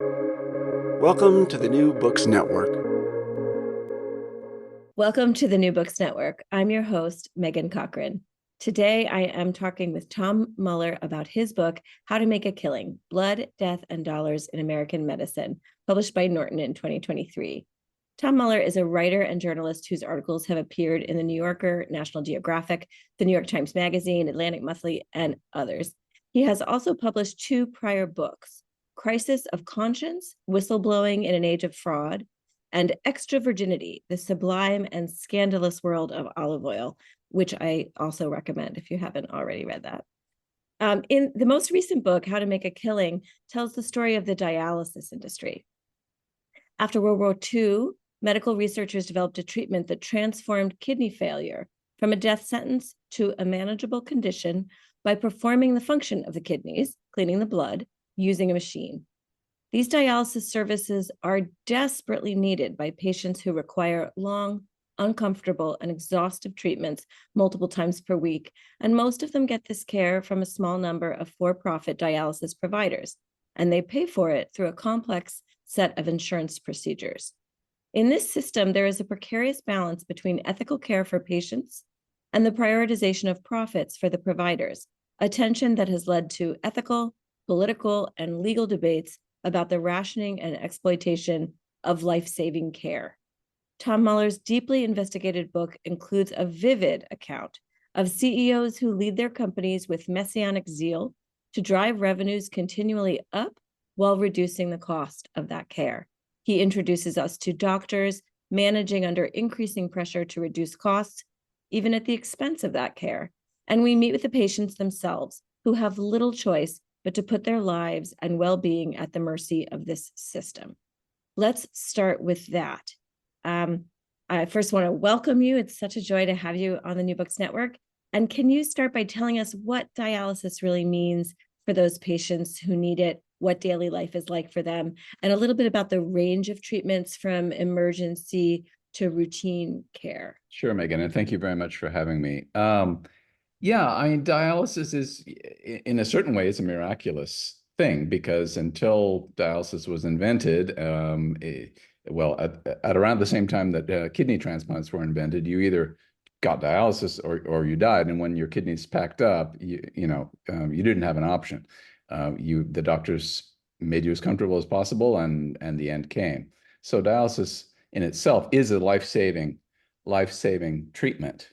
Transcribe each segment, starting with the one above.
Welcome to the New Books Network. Welcome to the New Books Network. I'm your host, Megan Cochran. Today, I am talking with Tom Mueller about his book, How to Make a Killing: Blood, Death, and Dollars in American Medicine, published by Norton in 2023. Tom Mueller is a writer and journalist whose articles have appeared in The New Yorker, National Geographic, The New York Times Magazine, Atlantic Monthly, and others. He has also published two prior books, Crisis of Conscience, Whistleblowing in an Age of Fraud, and Extra Virginity, the Sublime and Scandalous World of Olive Oil, which I also recommend if you haven't already read that. In the most recent book, How to Make a Killing, tells the story of the dialysis industry. After World War II, medical researchers developed a treatment that transformed kidney failure from a death sentence to a manageable condition by performing the function of the kidneys, cleaning the blood, using a machine. These dialysis services are desperately needed by patients who require long, uncomfortable, and exhaustive treatments multiple times per week, and most of them get this care from a small number of for-profit dialysis providers, and they pay for it through a complex set of insurance procedures. In this system, there is a precarious balance between ethical care for patients and the prioritization of profits for the providers, a tension that has led to ethical, political, and legal debates about the rationing and exploitation of life-saving care. Tom Mueller's deeply investigated book includes a vivid account of CEOs who lead their companies with messianic zeal to drive revenues continually up while reducing the cost of that care. He introduces us to doctors managing under increasing pressure to reduce costs, even at the expense of that care. And we meet with the patients themselves, who have little choice but to put their lives and well-being at the mercy of this system. Let's start with that. I first want to welcome you. It's such a joy to have you on the New Books Network. And can you start by telling us what dialysis really means for those patients who need it, what daily life is like for them, and a little bit about the range of treatments from emergency to routine care? Sure, Megan, and thank you very much for having me. Yeah, I mean, dialysis is, in a certain way, it's a miraculous thing because until dialysis was invented, at around the same time that kidney transplants were invented, you either got dialysis or you died. And when your kidneys packed up, you didn't have an option. The doctors made you as comfortable as possible, and the end came. So dialysis in itself is a life-saving treatment.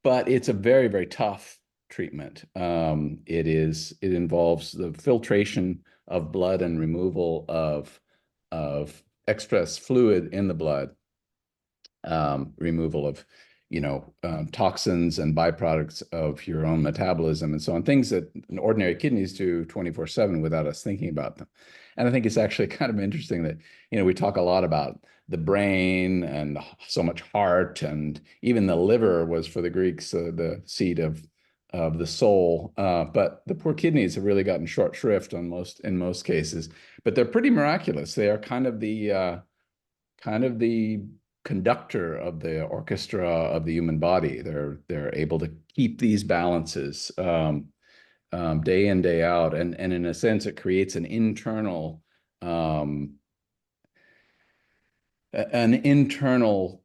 But it's a very, very tough treatment. It involves the filtration of blood and removal of excess fluid in the blood, removal of toxins and byproducts of your own metabolism and so on, things that ordinary kidneys do 24/7 without us thinking about them. And I think it's actually kind of interesting that, we talk a lot about the brain and so much heart, and even the liver was for the Greeks the seat of the soul. But the poor kidneys have really gotten short shrift in most cases. But they're pretty miraculous. They are kind of the conductor of the orchestra of the human body. They're able to keep these balances day in, day out, and in a sense, it creates an internal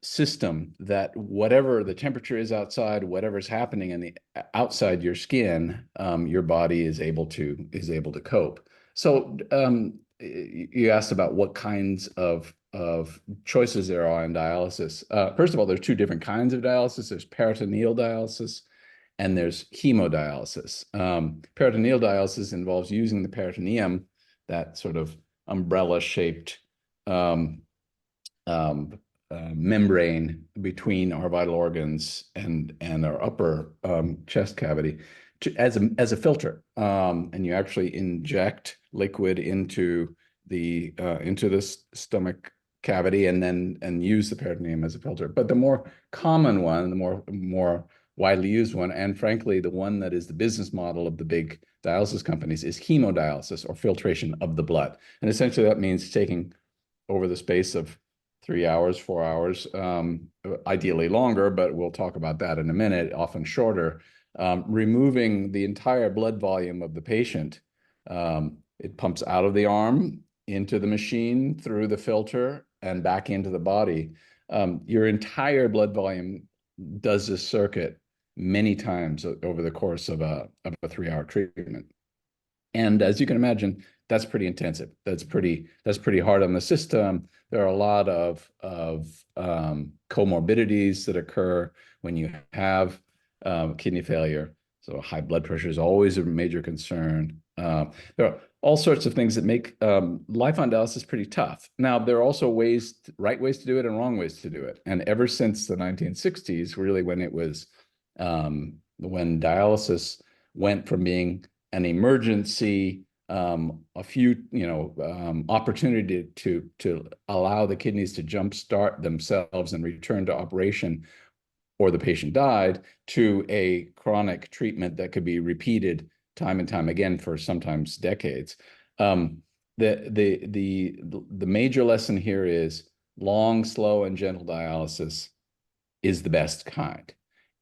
system that whatever the temperature is outside, whatever's happening in the outside your skin, your body is able to cope. So you asked about what kinds of choices there are in dialysis. First of all, there's two different kinds of dialysis. There's peritoneal dialysis and there's hemodialysis. Peritoneal dialysis involves using the peritoneum, that sort of umbrella-shaped membrane between our vital organs and our upper chest cavity as a filter, and you actually inject liquid into the stomach cavity and use the peritoneum as a filter. But the more common one, the more widely used one, and frankly the one that is the business model of the big dialysis companies, is hemodialysis, or filtration of the blood. And essentially that means taking, over the space of 3 hours, 4 hours, ideally longer, but we'll talk about that in a minute, often shorter, removing the entire blood volume of the patient It pumps out of the arm into the machine through the filter and back into the body. Your entire blood volume does this circuit many times over the course of a 3-hour treatment. And as you can imagine, that's pretty intensive. That's pretty hard on the system. There are a lot of comorbidities that occur when you have kidney failure. So high blood pressure is always a major concern. There are all sorts of things that make life on dialysis pretty tough. Now, there are also right ways to do it and wrong ways to do it. And ever since the 1960s, really when it was, when dialysis went from being an emergency, a few, opportunity to allow the kidneys to jumpstart themselves and return to operation, or the patient died, to a chronic treatment that could be repeated time and time again for sometimes decades. The major lesson here is long, slow, and gentle dialysis is the best kind.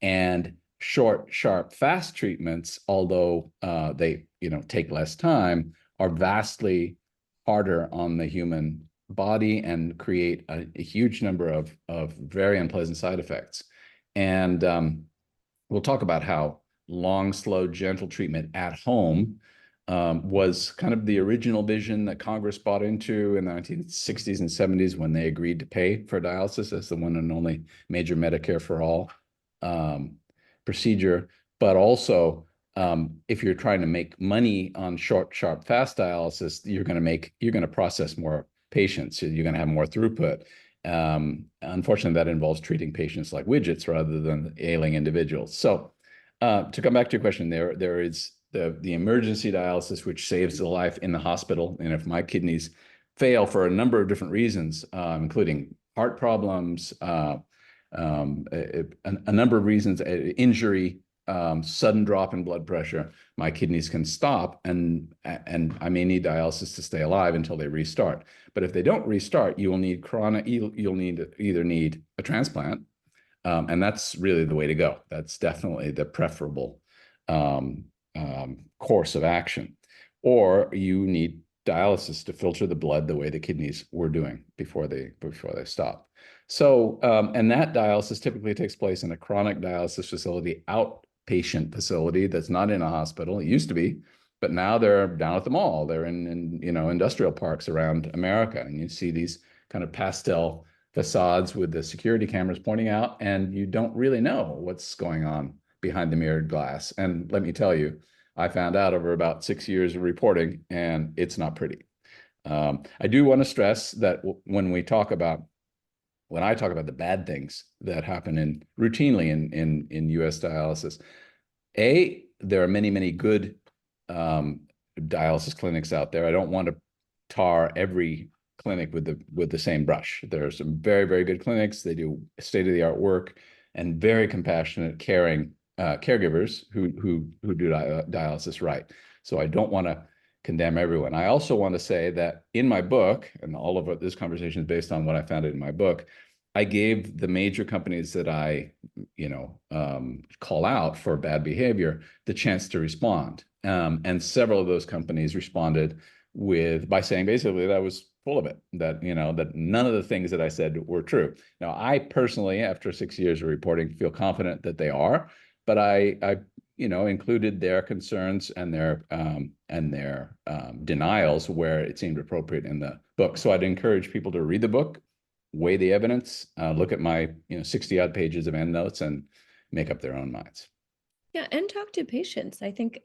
And short, sharp, fast treatments, although they take less time, are vastly harder on the human body and create a huge number of very unpleasant side effects. And we'll talk about how long, slow, gentle treatment at home was kind of the original vision that Congress bought into in the 1960s and 70s when they agreed to pay for dialysis as the one and only major Medicare for all procedure. But also, if you're trying to make money on short, sharp, fast dialysis, you're going to process more patients. So you're going to have more throughput. Unfortunately, that involves treating patients like widgets rather than ailing individuals. So to come back to your question, there is the emergency dialysis, which saves the life in the hospital. And if my kidneys fail for a number of different reasons, including heart problems, a number of reasons, injury, sudden drop in blood pressure, my kidneys can stop, and I may need dialysis to stay alive until they restart. But if they don't restart, you'll either need a transplant, and that's really the way to go. That's definitely the preferable course of action. Or you need dialysis to filter the blood the way the kidneys were doing before they stopped. So, and that dialysis typically takes place in a chronic dialysis facility, outpatient facility that's not in a hospital. It used to be, but now they're down at the mall. They're in industrial parks around America, and you see these kind of pastel facades with the security cameras pointing out, and you don't really know what's going on behind the mirrored glass. And let me tell you, I found out over about 6 years of reporting, and it's not pretty. I do want to stress that when I talk about the bad things that happen routinely in U.S. dialysis, there are many, many good dialysis clinics out there. I don't want to tar every clinic with the same brush. There are some very, very good clinics. They do state-of-the-art work and very compassionate, caring caregivers who do dialysis right. So I don't want to condemn everyone. I also want to say that in my book, and all of this conversation is based on what I found in my book, I gave the major companies that I, call out for bad behavior the chance to respond. And several of those companies responded by saying basically that I was full of it, that none of the things that I said were true. Now, I personally, after 6 years of reporting, feel confident that they are, but I included their concerns and their denials where it seemed appropriate in the book. So I'd encourage people to read the book, weigh the evidence, look at my 60-odd pages of endnotes, and make up their own minds. Yeah, and talk to patients. I think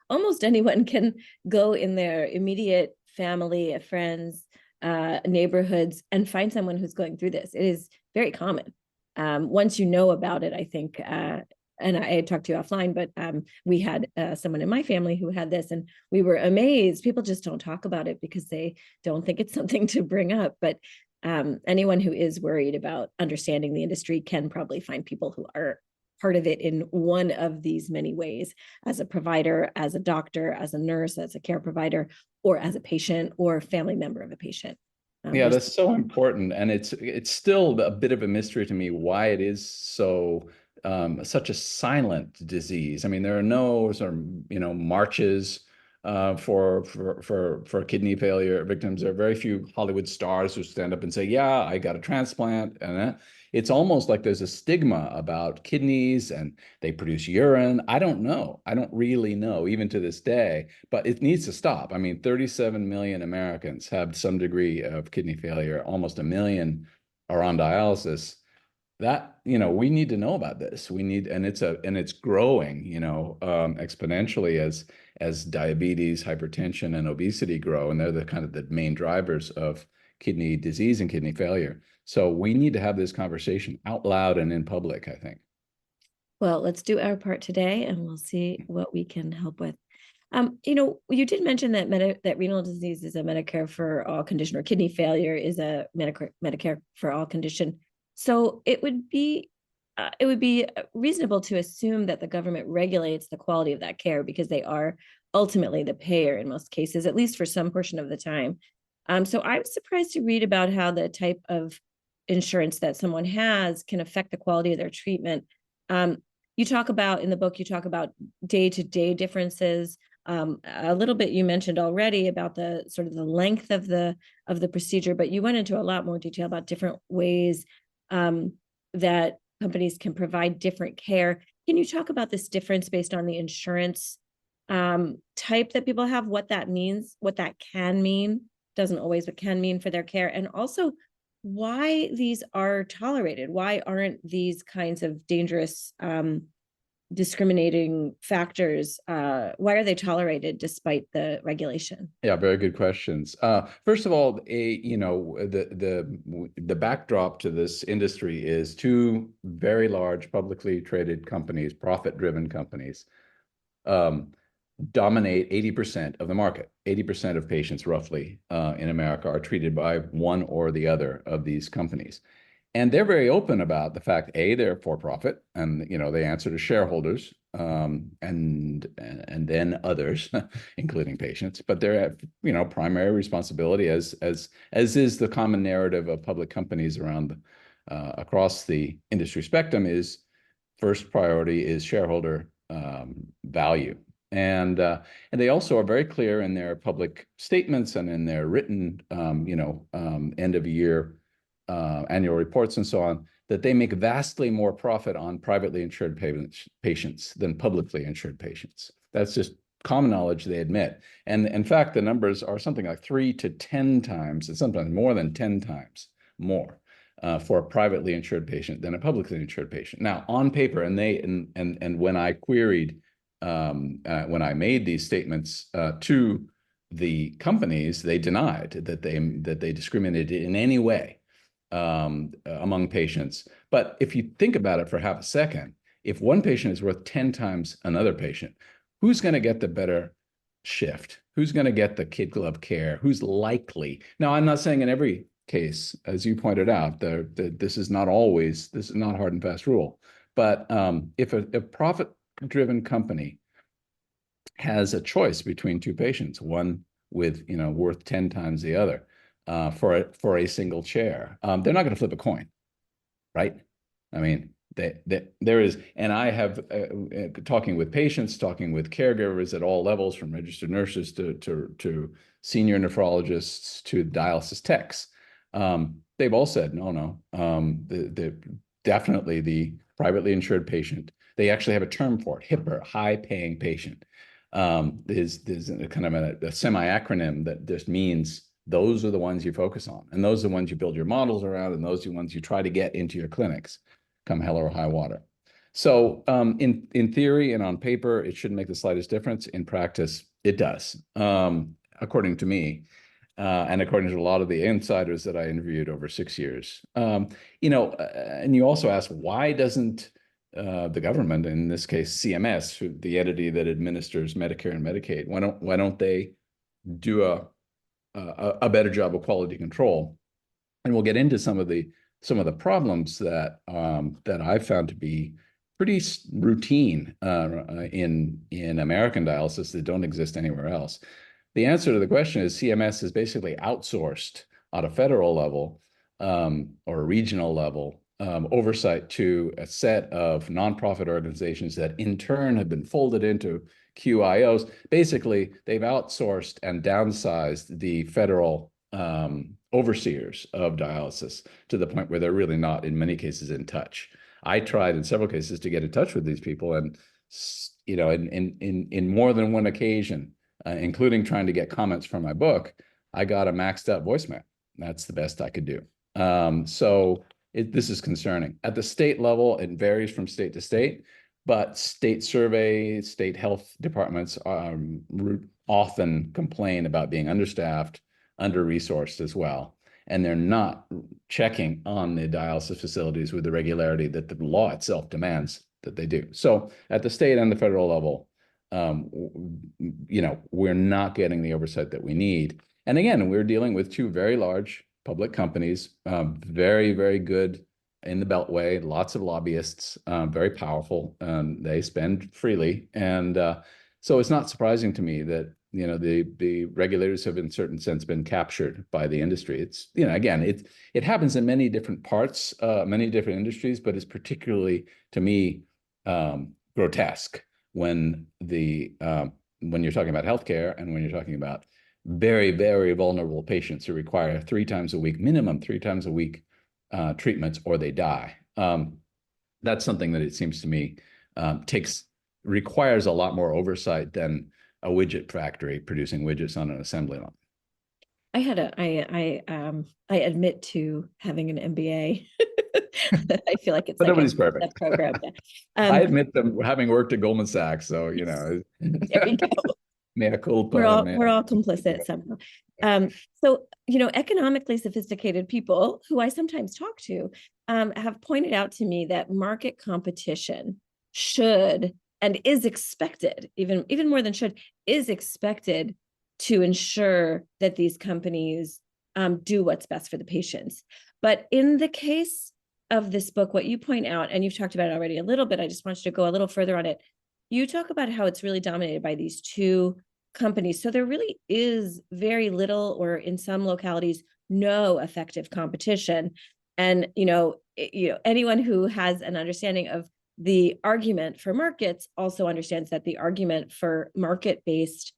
almost anyone can go in their immediate family, friends, neighborhoods, and find someone who's going through this. It is very common. Once you know about it, I think, and I had talked to you offline, but we had someone in my family who had this, and we were amazed. People just don't talk about it because they don't think it's something to bring up. But anyone who is worried about understanding the industry can probably find people who are part of it in one of these many ways, as a provider, as a doctor, as a nurse, as a care provider, or as a patient or family member of a patient. Yeah, that's so important. And it's still a bit of a mystery to me why it is such a silent disease. I mean, there are no sort of, marches for kidney failure victims. There are very few Hollywood stars who stand up and say, "Yeah, I got a transplant," and it's almost like there's a stigma about kidneys and they produce urine. I don't know. I don't really know, even to this day, but it needs to stop. I mean, 37 million Americans have some degree of kidney failure. Almost a million are on dialysis. That, we need to know about this. We need, and it's growing, exponentially as diabetes, hypertension, and obesity grow, and they're the kind of the main drivers of kidney disease and kidney failure. So we need to have this conversation out loud and in public, I think. Well, let's do our part today, and we'll see what we can help with. You did mention that that renal disease is a Medicare for all condition, or kidney failure is a Medicare for all condition. So it would be reasonable to assume that the government regulates the quality of that care because they are ultimately the payer in most cases, at least for some portion of the time. So I was surprised to read about how the type of insurance that someone has can affect the quality of their treatment. You talk about in the book, you talk about day-to-day differences. A little bit you mentioned already about the sort of the length of the procedure, but you went into a lot more detail about different ways that companies can provide different care. Can you talk about this difference based on the insurance type that people have, what that means, what that can mean, doesn't always, but can mean for their care, and also why these are tolerated? Why aren't these kinds of dangerous discriminating factors, why are they tolerated despite the regulation? Yeah, very good questions. First of all, the backdrop to this industry is two very large publicly traded companies, profit-driven companies, dominate 80% of the market. 80% of patients, roughly, in America are treated by one or the other of these companies. And they're very open about the fact, A, they're for profit, and they answer to shareholders, and then others, including patients. But their primary responsibility, as is the common narrative of public companies around across the industry spectrum, is first priority is shareholder value. And they also are very clear in their public statements and in their written, end of year annual reports and so on, that they make vastly more profit on privately insured patients than publicly insured patients. That's just common knowledge, they admit. And in fact, the numbers are something like 3 to 10 times, and sometimes more than 10 times more for a privately insured patient than a publicly insured patient. Now, on paper, and when I queried, when I made these statements to the companies, they denied that they discriminated in any way among patients. But if you think about it for half a second, if one patient is worth 10 times another patient, who's going to get the better shift? Who's going to get the kid glove care? Who's likely? Now, I'm not saying in every case, as you pointed out, this is not hard and fast rule. But if a profit-driven company has a choice between two patients, one with worth 10 times the other, for a single chair, they're not going to flip a coin, right? I mean, there is, and I have talking with patients, talking with caregivers at all levels, from registered nurses to senior nephrologists to dialysis techs. They've all said no. Definitely the privately insured patient. They actually have a term for it, HIPAA, high-paying patient. There's a kind of a semi-acronym that just means those are the ones you focus on, and those are the ones you build your models around, and those are the ones you try to get into your clinics, come hell or high water. So in theory and on paper, it shouldn't make the slightest difference. In practice, it does, according to me, and according to a lot of the insiders that I interviewed over 6 years. And you also ask, why doesn't the government, in this case CMS, the entity that administers Medicare and Medicaid, why don't they do a better job of quality control? And we'll get into some of the problems that I've found to be pretty routine in American dialysis that don't exist anywhere else. The answer to the question is CMS is basically outsourced at a federal level or a regional level oversight to a set of nonprofit organizations that in turn have been folded into QIOs. Basically, they've outsourced and downsized the federal overseers of dialysis to the point where they're really not, in many cases, in touch. I tried in several cases to get in touch with these people, and in more than one occasion, including trying to get comments from my book, I got a maxed out voicemail. That's the best I could do. This is concerning. At the state level, it varies from state to state, but state surveys, state health departments often complain about being understaffed, under-resourced as well. And they're not checking on the dialysis facilities with the regularity that the law itself demands that they do. So at the state and the federal level, we're not getting the oversight that we need. And again, we're dealing with two very large public companies, very, very good in the Beltway, lots of lobbyists, very powerful. They spend freely. And so it's not surprising to me that, the regulators have in certain sense been captured by the industry. It's, again, it happens in many different parts, many different industries, but it's particularly, to me, grotesque when you're talking about healthcare and when you're talking about very, very vulnerable patients who require 3 times a week, minimum 3 times a week treatments, or they die. That's something that it seems to me requires a lot more oversight than a widget factory producing widgets on an assembly line. I admit to having an MBA. I feel like it's but like nobody's perfect. Program. Yeah. I admit them having worked at Goldman Sachs, so There we go. Mea culpa. We're all complicit somehow. So, economically sophisticated people who I sometimes talk to have pointed out to me that market competition should and is expected, even more than should, is expected to ensure that these companies do what's best for the patients. But in the case of this book, what you point out, and you've talked about it already a little bit, I just want you to go a little further on it. You talk about how it's really dominated by these two companies. So there really is very little, or in some localities, no effective competition. And, anyone who has an understanding of the argument for markets also understands that the argument for market-based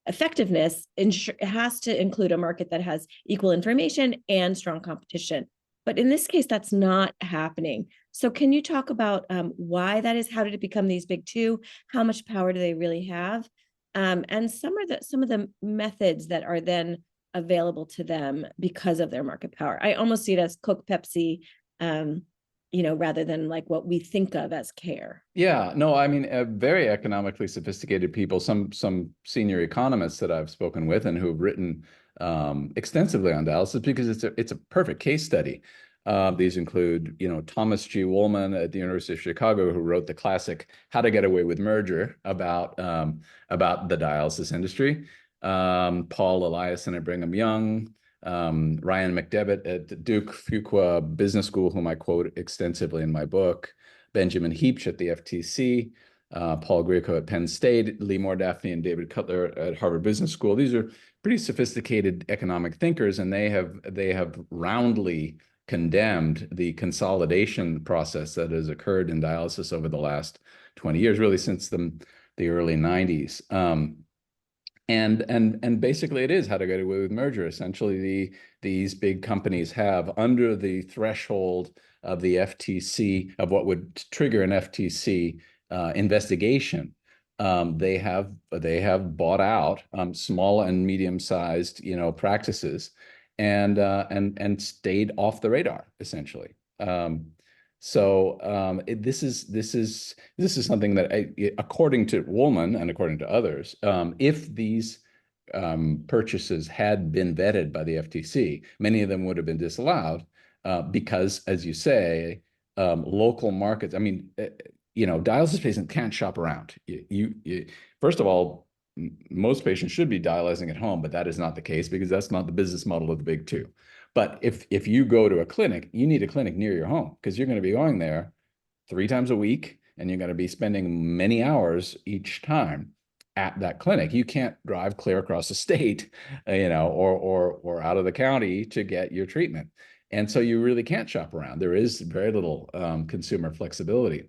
effectiveness has to include a market that has equal information and strong competition. But in this case, that's not happening. So can you talk about why that is? How did it become these big two? How much power do they really have? And some of the methods that are then available to them because of their market power. I almost see it as Coke, Pepsi, rather than like what we think of as care. Yeah, no, I mean, very economically sophisticated people, some senior economists that I've spoken with and who've written extensively on dialysis, because it's a perfect case study. These include, Thomas G. Woolman at the University of Chicago, who wrote the classic "How to Get Away with Merger" about the dialysis industry. Paul Eliasson at Brigham Young, Ryan McDevitt at Duke Fuqua Business School, whom I quote extensively in my book, Benjamin Heapch at the FTC, Paul Grieco at Penn State, Lee Moore Daphne and David Cutler at Harvard Business School. These are pretty sophisticated economic thinkers, and they have roundly condemned the consolidation process that has occurred in dialysis over the last 20 years, really since the early 90s. And basically it is how to get away with merger. Essentially, these big companies have, under the threshold of the FTC, of what would trigger an FTC investigation, they have bought out small and medium-sized practices and stayed off the radar, essentially. This is something that, according to Woolman and according to others, if these purchases had been vetted by the FTC, many of them would have been disallowed because, as you say, local markets. I mean, dialysis patients can't shop around. First of all, most patients should be dialyzing at home, but that is not the case because that's not the business model of the big two. But if you go to a clinic, you need a clinic near your home because you're going to be going there 3 times a week, and you're going to be spending many hours each time at that clinic. You can't drive clear across the state, or out of the county to get your treatment. And so you really can't shop around. There is very little consumer flexibility.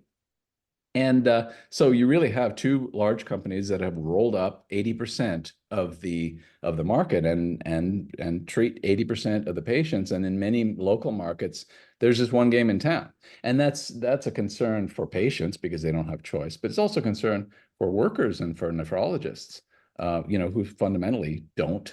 And so you really have two large companies that have rolled up 80% of the market and treat 80% of the patients. And in many local markets, there's just one game in town. And that's a concern for patients because they don't have choice, but it's also a concern for workers and for nephrologists, who fundamentally don't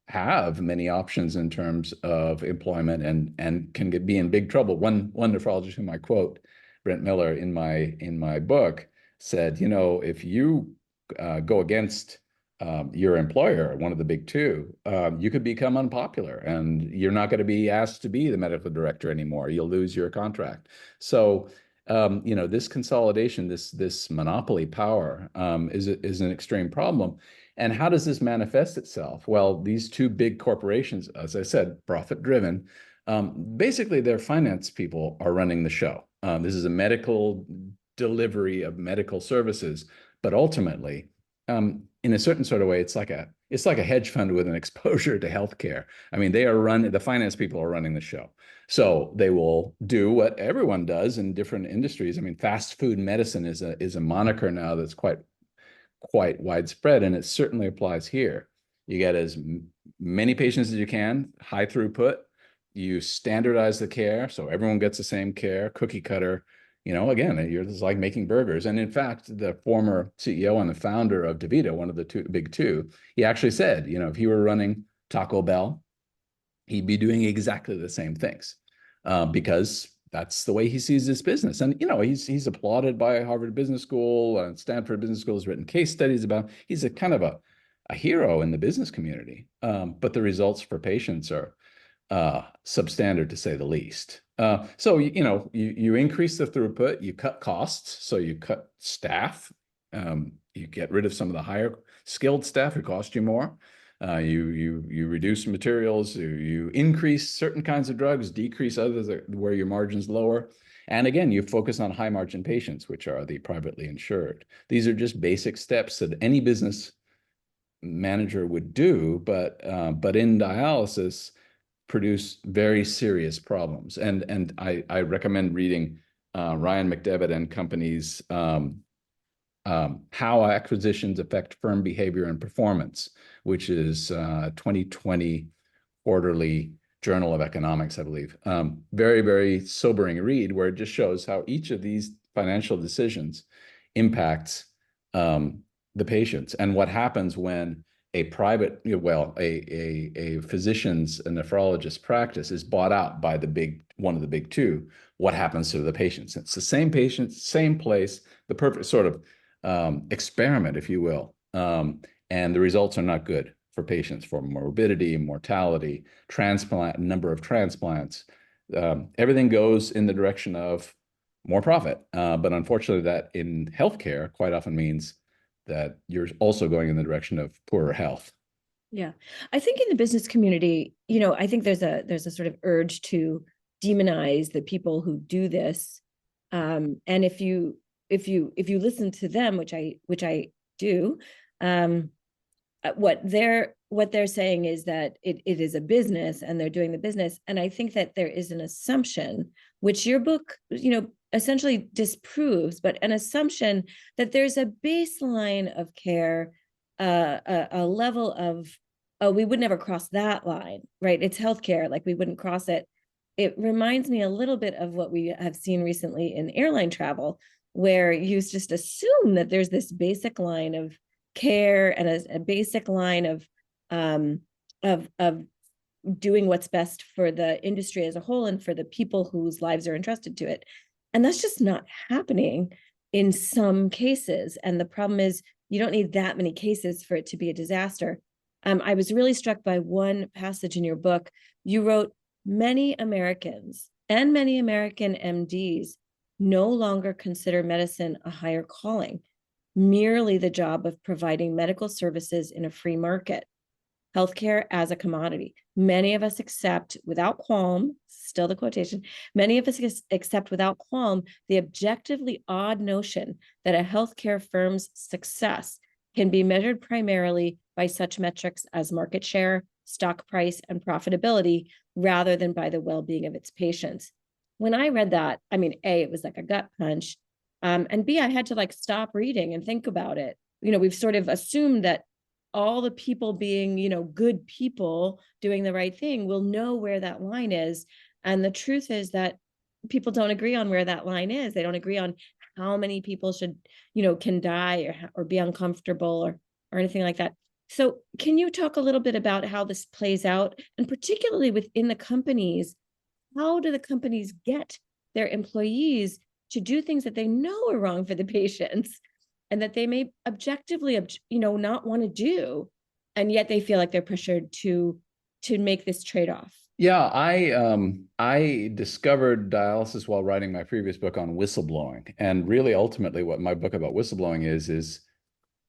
have many options in terms of employment and can be in big trouble. One nephrologist whom I quote, Brent Mueller, in my book, said, if you go against your employer, one of the big two, you could become unpopular and you're not going to be asked to be the medical director anymore. You'll lose your contract. So, this consolidation, this monopoly power is an extreme problem. And how does this manifest itself? Well, these two big corporations, as I said, profit-driven, basically their finance people are running the show. This is a medical delivery of medical services, but ultimately, in a certain sort of way, it's like a hedge fund with an exposure to healthcare. I mean, the finance people are running the show. So they will do what everyone does in different industries. I mean, fast food medicine is a moniker now that's quite widespread, and it certainly applies here. You get as many patients as you can, high throughput. You standardize the care, so everyone gets the same care, cookie cutter. Again, it's like making burgers. And in fact, the former CEO and the founder of DaVita, one of the big two, he actually said, if he were running Taco Bell, he'd be doing exactly the same things because that's the way he sees this business. And, he's applauded by Harvard Business School and Stanford Business School, has written case studies about, he's a kind of a hero in the business community. But the results for patients are substandard, to say the least. So, you increase the throughput, you cut costs, so you cut staff, you get rid of some of the higher skilled staff who cost you more. You reduce materials, you increase certain kinds of drugs, decrease others where your margin's lower. And again, you focus on high margin patients, which are the privately insured. These are just basic steps that any business manager would do, but in dialysis, produce very serious problems. And I recommend reading Ryan McDevitt and company's How Acquisitions Affect Firm Behavior and Performance, which is 2020 quarterly Journal of Economics, I believe. Very, very sobering read, where it just shows how each of these financial decisions impacts the patients and what happens when a private, a physician's, a nephrologist practice is bought out by one of the big two. What happens to the patients? It's the same patients, same place, the perfect sort of experiment, if you will. And the results are not good for patients, for morbidity, mortality, number of transplants. Everything goes in the direction of more profit. But unfortunately, that in healthcare quite often means that you're also going in the direction of poorer health. Yeah. I think in the business community, I think there's a sort of urge to demonize the people who do this. And if you listen to them, which I do, what they're saying is that it is a business and they're doing the business. And I think that there is an assumption, which your book, essentially disproves, but an assumption that there's a baseline of care, a level of, we would never cross that line, right? It's healthcare, like we wouldn't cross it. It reminds me a little bit of what we have seen recently in airline travel, where you just assume that there's this basic line of care and a basic line of doing what's best for the industry as a whole and for the people whose lives are entrusted to it. And that's just not happening in some cases. And the problem is you don't need that many cases for it to be a disaster. I was really struck by one passage in your book. You wrote, many Americans and many American MDs no longer consider medicine a higher calling, merely the job of providing medical services in a free market. Healthcare as a commodity. Many of us accept without qualm, still the quotation, many of us accept without qualm the objectively odd notion that a healthcare firm's success can be measured primarily by such metrics as market share, stock price, and profitability, rather than by the well-being of its patients. When I read that, I mean, it was like a gut punch. And B, I had to like stop reading and think about it. We've sort of assumed that all the people being, good people doing the right thing will know where that line is. And the truth is that people don't agree on where that line is. They don't agree on how many people should, can die or be uncomfortable or anything like that. So can you talk a little bit about how this plays out, and particularly within the companies? How do the companies get their employees to do things that they know are wrong for the patients and that they may objectively, not want to do, and yet they feel like they're pressured to make this trade-off? Yeah, I discovered dialysis while writing my previous book on whistleblowing. And really ultimately what my book about whistleblowing is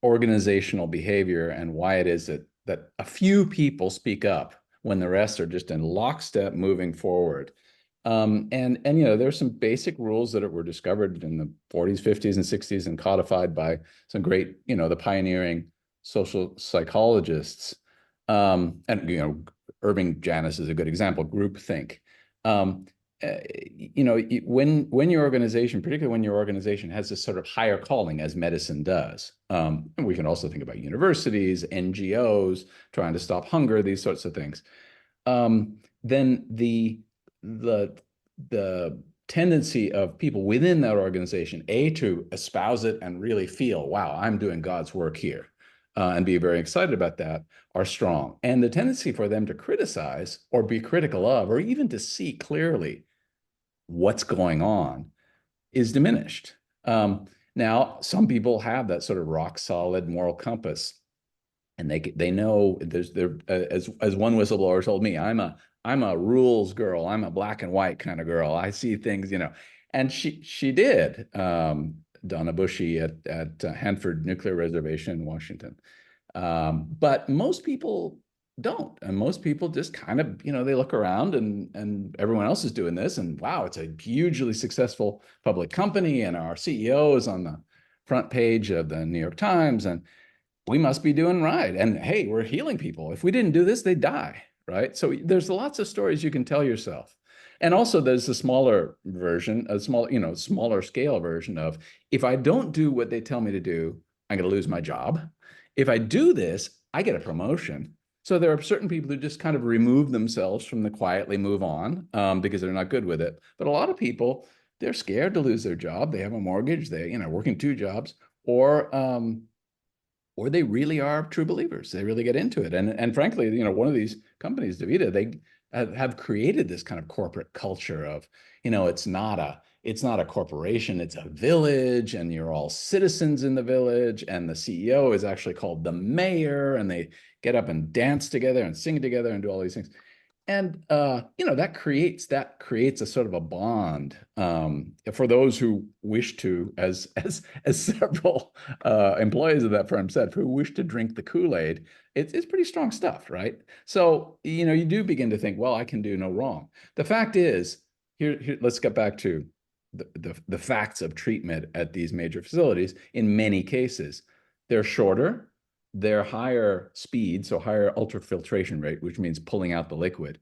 organizational behavior and why it is that a few people speak up when the rest are just in lockstep moving forward. And there's some basic rules that were discovered in the 40s, 50s, and 60s and codified by some great, the pioneering social psychologists. And Irving Janis is a good example, groupthink. Um, when your organization, particularly when your organization has this sort of higher calling as medicine does, and we can also think about universities, NGOs, trying to stop hunger, these sorts of things, then the tendency of people within that organization, to espouse it and really feel, wow, I'm doing God's work here, and be very excited about that, are strong. And the tendency for them to criticize or be critical of, or even to see clearly what's going on, is diminished. Now, some people have that sort of rock solid moral compass, and they know as one whistleblower told me, I'm a rules girl. I'm a black and white kind of girl. I see things, and she did. Donna Bushy at Hanford Nuclear Reservation in Washington. But most people don't. And most people just kind of, they look around and everyone else is doing this. And wow, it's a hugely successful public company. And our CEO is on the front page of the New York Times. And we must be doing right. And hey, we're healing people. If we didn't do this, they'd die, right? So there's lots of stories you can tell yourself. And also there's the smaller version, smaller scale version of, if I don't do what they tell me to do, I'm going to lose my job. If I do this, I get a promotion. So there are certain people who just kind of remove themselves from the quietly move on, because they're not good with it. But a lot of people, they're scared to lose their job. They have a mortgage. They, working two jobs, or they really are true believers. They really get into it. And frankly, one of these companies, DaVita, they have created this kind of corporate culture of, it's not a corporation, it's a village, and you're all citizens in the village. And the CEO is actually called the mayor, and they get up and dance together and sing together and do all these things. And that creates a sort of a bond for those who wish to, as several employees of that firm said, who wish to drink the Kool-Aid. It's pretty strong stuff, right? So you do begin to think, well, I can do no wrong. The fact is, here let's get back to the facts of treatment at these major facilities. In many cases, they're shorter. They're higher speed, so higher ultrafiltration rate, which means pulling out the liquid,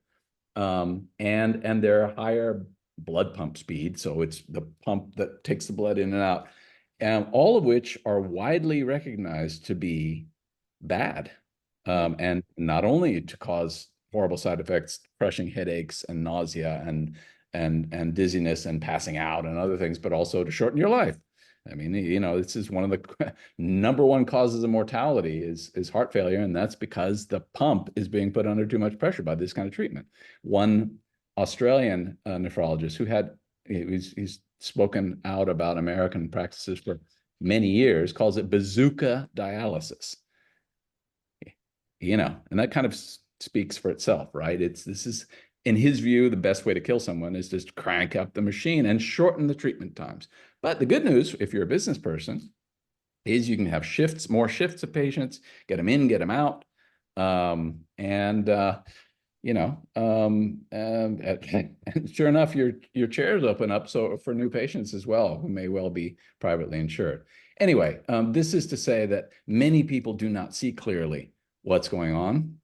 and they're higher blood pump speed, so it's the pump that takes the blood in and out, and all of which are widely recognized to be bad, and not only to cause horrible side effects, crushing headaches and nausea and dizziness and passing out and other things, but also to shorten your life. I mean, this is one of the number one causes of mortality is heart failure. And that's because the pump is being put under too much pressure by this kind of treatment. One Australian nephrologist he's spoken out about American practices for many years, calls it bazooka dialysis. And that kind of speaks for itself, right? This is, in his view, the best way to kill someone is just crank up the machine and shorten the treatment times. But the good news, if you're a business person, is you can have more shifts of patients, get them in, get them out. And sure enough, your chairs open up so for new patients as well, who may well be privately insured. Anyway, this is to say that many people do not see clearly what's going on.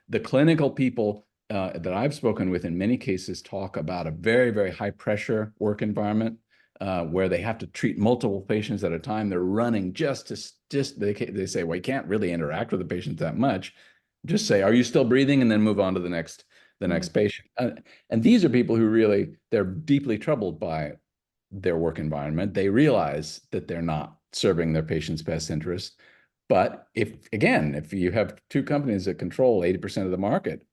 The clinical people that I've spoken with in many cases talk about a very, very high pressure work environment. where they have to treat multiple patients at a time. They're running they say, well, you can't really interact with the patient that much. Just say, are you still breathing? And then move on to the next patient. And these are people who really, they're deeply troubled by their work environment. They realize that they're not serving their patient's best interest. But if you have two companies that control 80% of the market,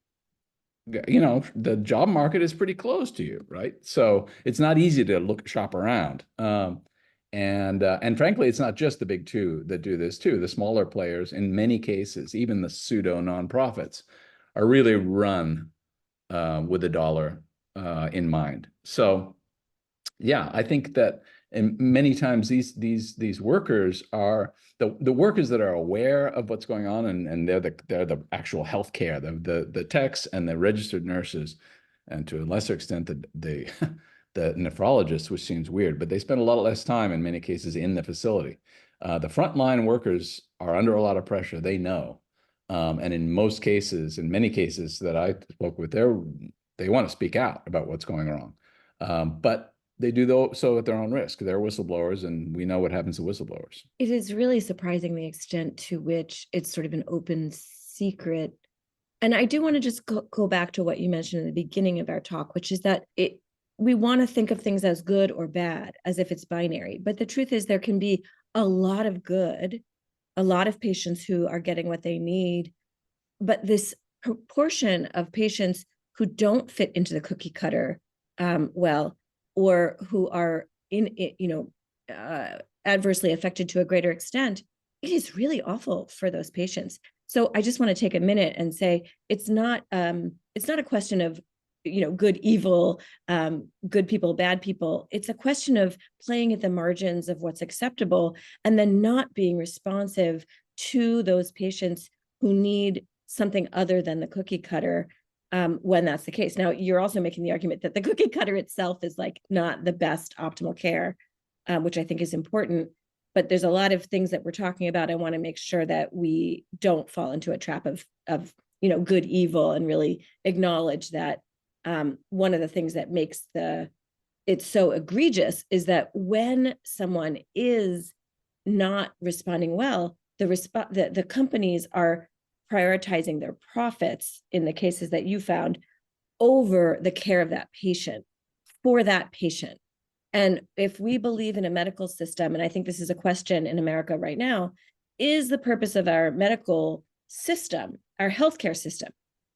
the job market is pretty close to you, right? So it's not easy to shop around. And frankly, it's not just the big two that do this too. The smaller players, in many cases, even the pseudo nonprofits, are really run with the dollar in mind. So yeah, I think that, and many times these workers are the workers that are aware of what's going on, and they're the actual healthcare, the techs and the registered nurses, and to a lesser extent the the nephrologists, which seems weird, but they spend a lot less time in many cases in the facility. The frontline workers are under a lot of pressure. They know, and in many cases that I spoke with, they want to speak out about what's going wrong, but they do so at their own risk. They're whistleblowers, and we know what happens to whistleblowers. It is really surprising the extent to which it's sort of an open secret. And I do want to just go back to what you mentioned in the beginning of our talk, which is that we want to think of things as good or bad, as if it's binary. But the truth is there can be a lot of good, a lot of patients who are getting what they need. But this proportion of patients who don't fit into the cookie cutter well, or who are adversely affected to a greater extent, it is really awful for those patients. So I just want to take a minute and say it's not a question of good, evil, good people, bad people. It's a question of playing at the margins of what's acceptable and then not being responsive to those patients who need something other than the cookie cutter when that's the case. Now, you're also making the argument that the cookie cutter itself is like not the best optimal care, which I think is important. But there's a lot of things that we're talking about. I want to make sure that we don't fall into a trap of good, evil, and really acknowledge that one of the things that makes it's so egregious is that when someone is not responding well, the companies are prioritizing their profits in the cases that you found over the care of that patient for that patient. And if we believe in a medical system, and I think this is a question in America right now, is the purpose of our medical system, our healthcare system,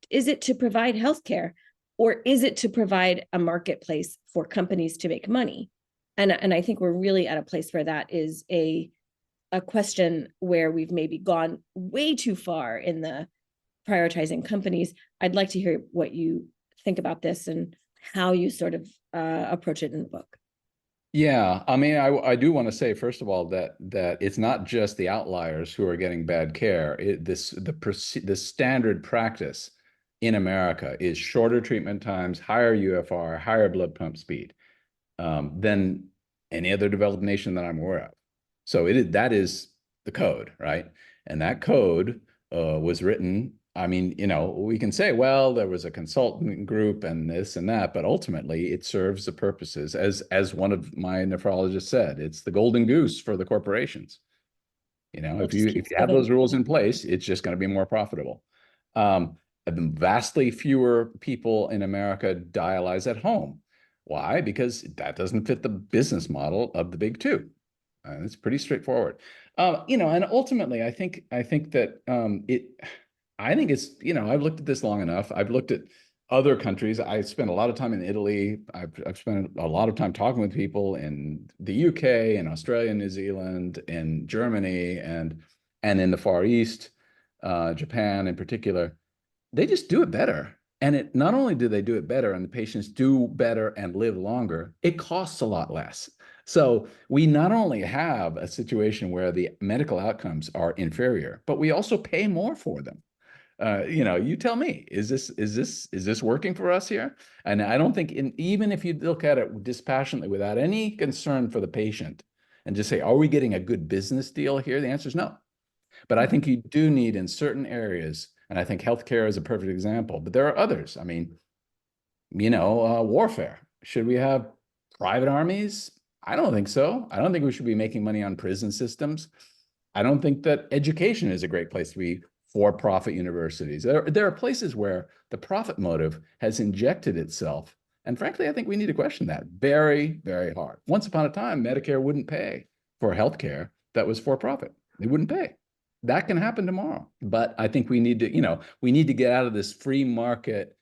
is it to provide healthcare, or is it to provide a marketplace for companies to make money? And I think we're really at a place where that is a question where we've maybe gone way too far in the prioritizing companies. I'd like to hear what you think about this and how you sort of approach it in the book. Yeah, I mean, I do want to say, first of all, that it's not just the outliers who are getting bad care. The standard practice in America is shorter treatment times, higher UFR, higher blood pump speed than any other developed nation that I'm aware of. So that is the code, right? And that code was written. I mean, we can say, well, there was a consultant group and this and that, but ultimately it serves the purposes, as one of my nephrologists said, it's the golden goose for the corporations. If you have those rules in place, it's just going to be more profitable. Vastly fewer people in America dialyze at home. Why? Because that doesn't fit the business model of the big two. It's pretty straightforward. And ultimately, I think that I think it's, I've looked at this long enough. I've looked at other countries. I spent a lot of time in Italy. I've spent a lot of time talking with people in the UK and Australia, New Zealand, and Germany, and in the Far East, Japan in particular. They just do it better. And not only do they do it better and the patients do better and live longer, it costs a lot less. So we not only have a situation where the medical outcomes are inferior, but we also pay more for them. You tell me, is this working for us here? And I don't think even if you look at it dispassionately without any concern for the patient and just say, are we getting a good business deal here? The answer is no. But I think you do need in certain areas, and I think healthcare is a perfect example, but there are others. I mean, warfare. Should we have private armies? I don't think so. I don't think we should be making money on prison systems. I don't think that education is a great place to be for-profit universities. There are places where the profit motive has injected itself. And frankly, I think we need to question that very, very hard. Once upon a time, Medicare wouldn't pay for healthcare that was for-profit. They wouldn't pay. That can happen tomorrow. But I think we need to, we need to get out of this free market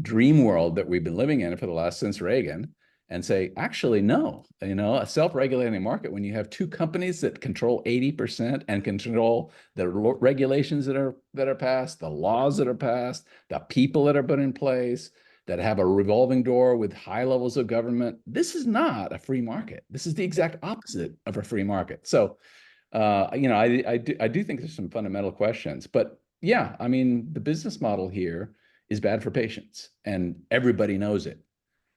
dream world that we've been living in for the last since Reagan and say, actually, no, a self-regulating market, when you have two companies that control 80% and control the regulations that are passed, the laws that are passed, the people that are put in place, that have a revolving door with high levels of government, this is not a free market. This is the exact opposite of a free market. So, I do think there's some fundamental questions, but yeah, I mean, the business model here is bad for patients, and everybody knows it.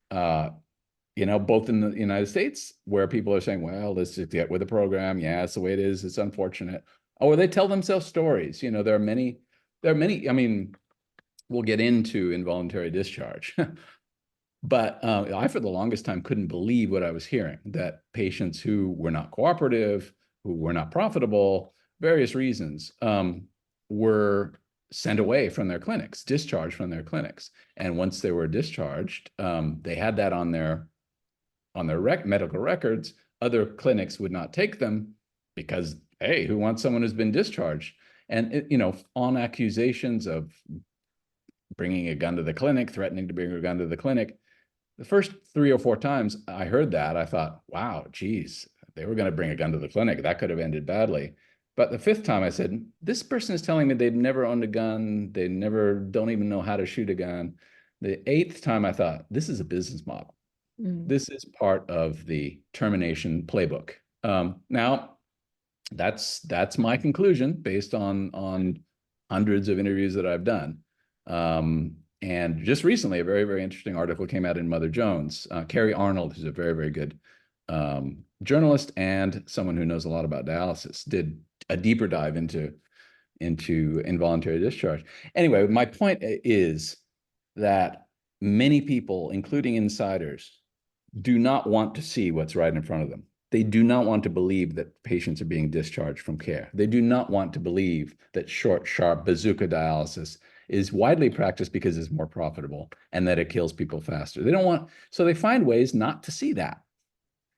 Both in the United States, where people are saying, well, let's just get with the program. Yeah, it's the way it is. It's unfortunate. Or they tell themselves stories. There are many, I mean, we'll get into involuntary discharge. But I, for the longest time, couldn't believe what I was hearing, that patients who were not cooperative, who were not profitable, various reasons, were sent away from their clinics, discharged from their clinics. And once they were discharged, they had that on their medical records. Other clinics would not take them because, hey, who wants someone who's been discharged? And, on accusations of bringing a gun to the clinic, threatening to bring a gun to the clinic, the first 3 or 4 times I heard that, I thought, wow, geez, they were going to bring a gun to the clinic. That could have ended badly. But the 5th time I said, this person is telling me they've never owned a gun. They don't even know how to shoot a gun. The 8th time I thought, this is a business model. This is part of the termination playbook. Now, that's my conclusion based on hundreds of interviews that I've done. And just recently, a very, very interesting article came out in Mother Jones. Carrie Arnold, who's a very, very good journalist and someone who knows a lot about dialysis, did a deeper dive into involuntary discharge. Anyway, my point is that many people, including insiders, do not want to see what's right in front of them. They do not want to believe that patients are being discharged from care. They do not want to believe that short, sharp bazooka dialysis is widely practiced because it's more profitable and that it kills people faster. They don't want, so they find ways not to see that.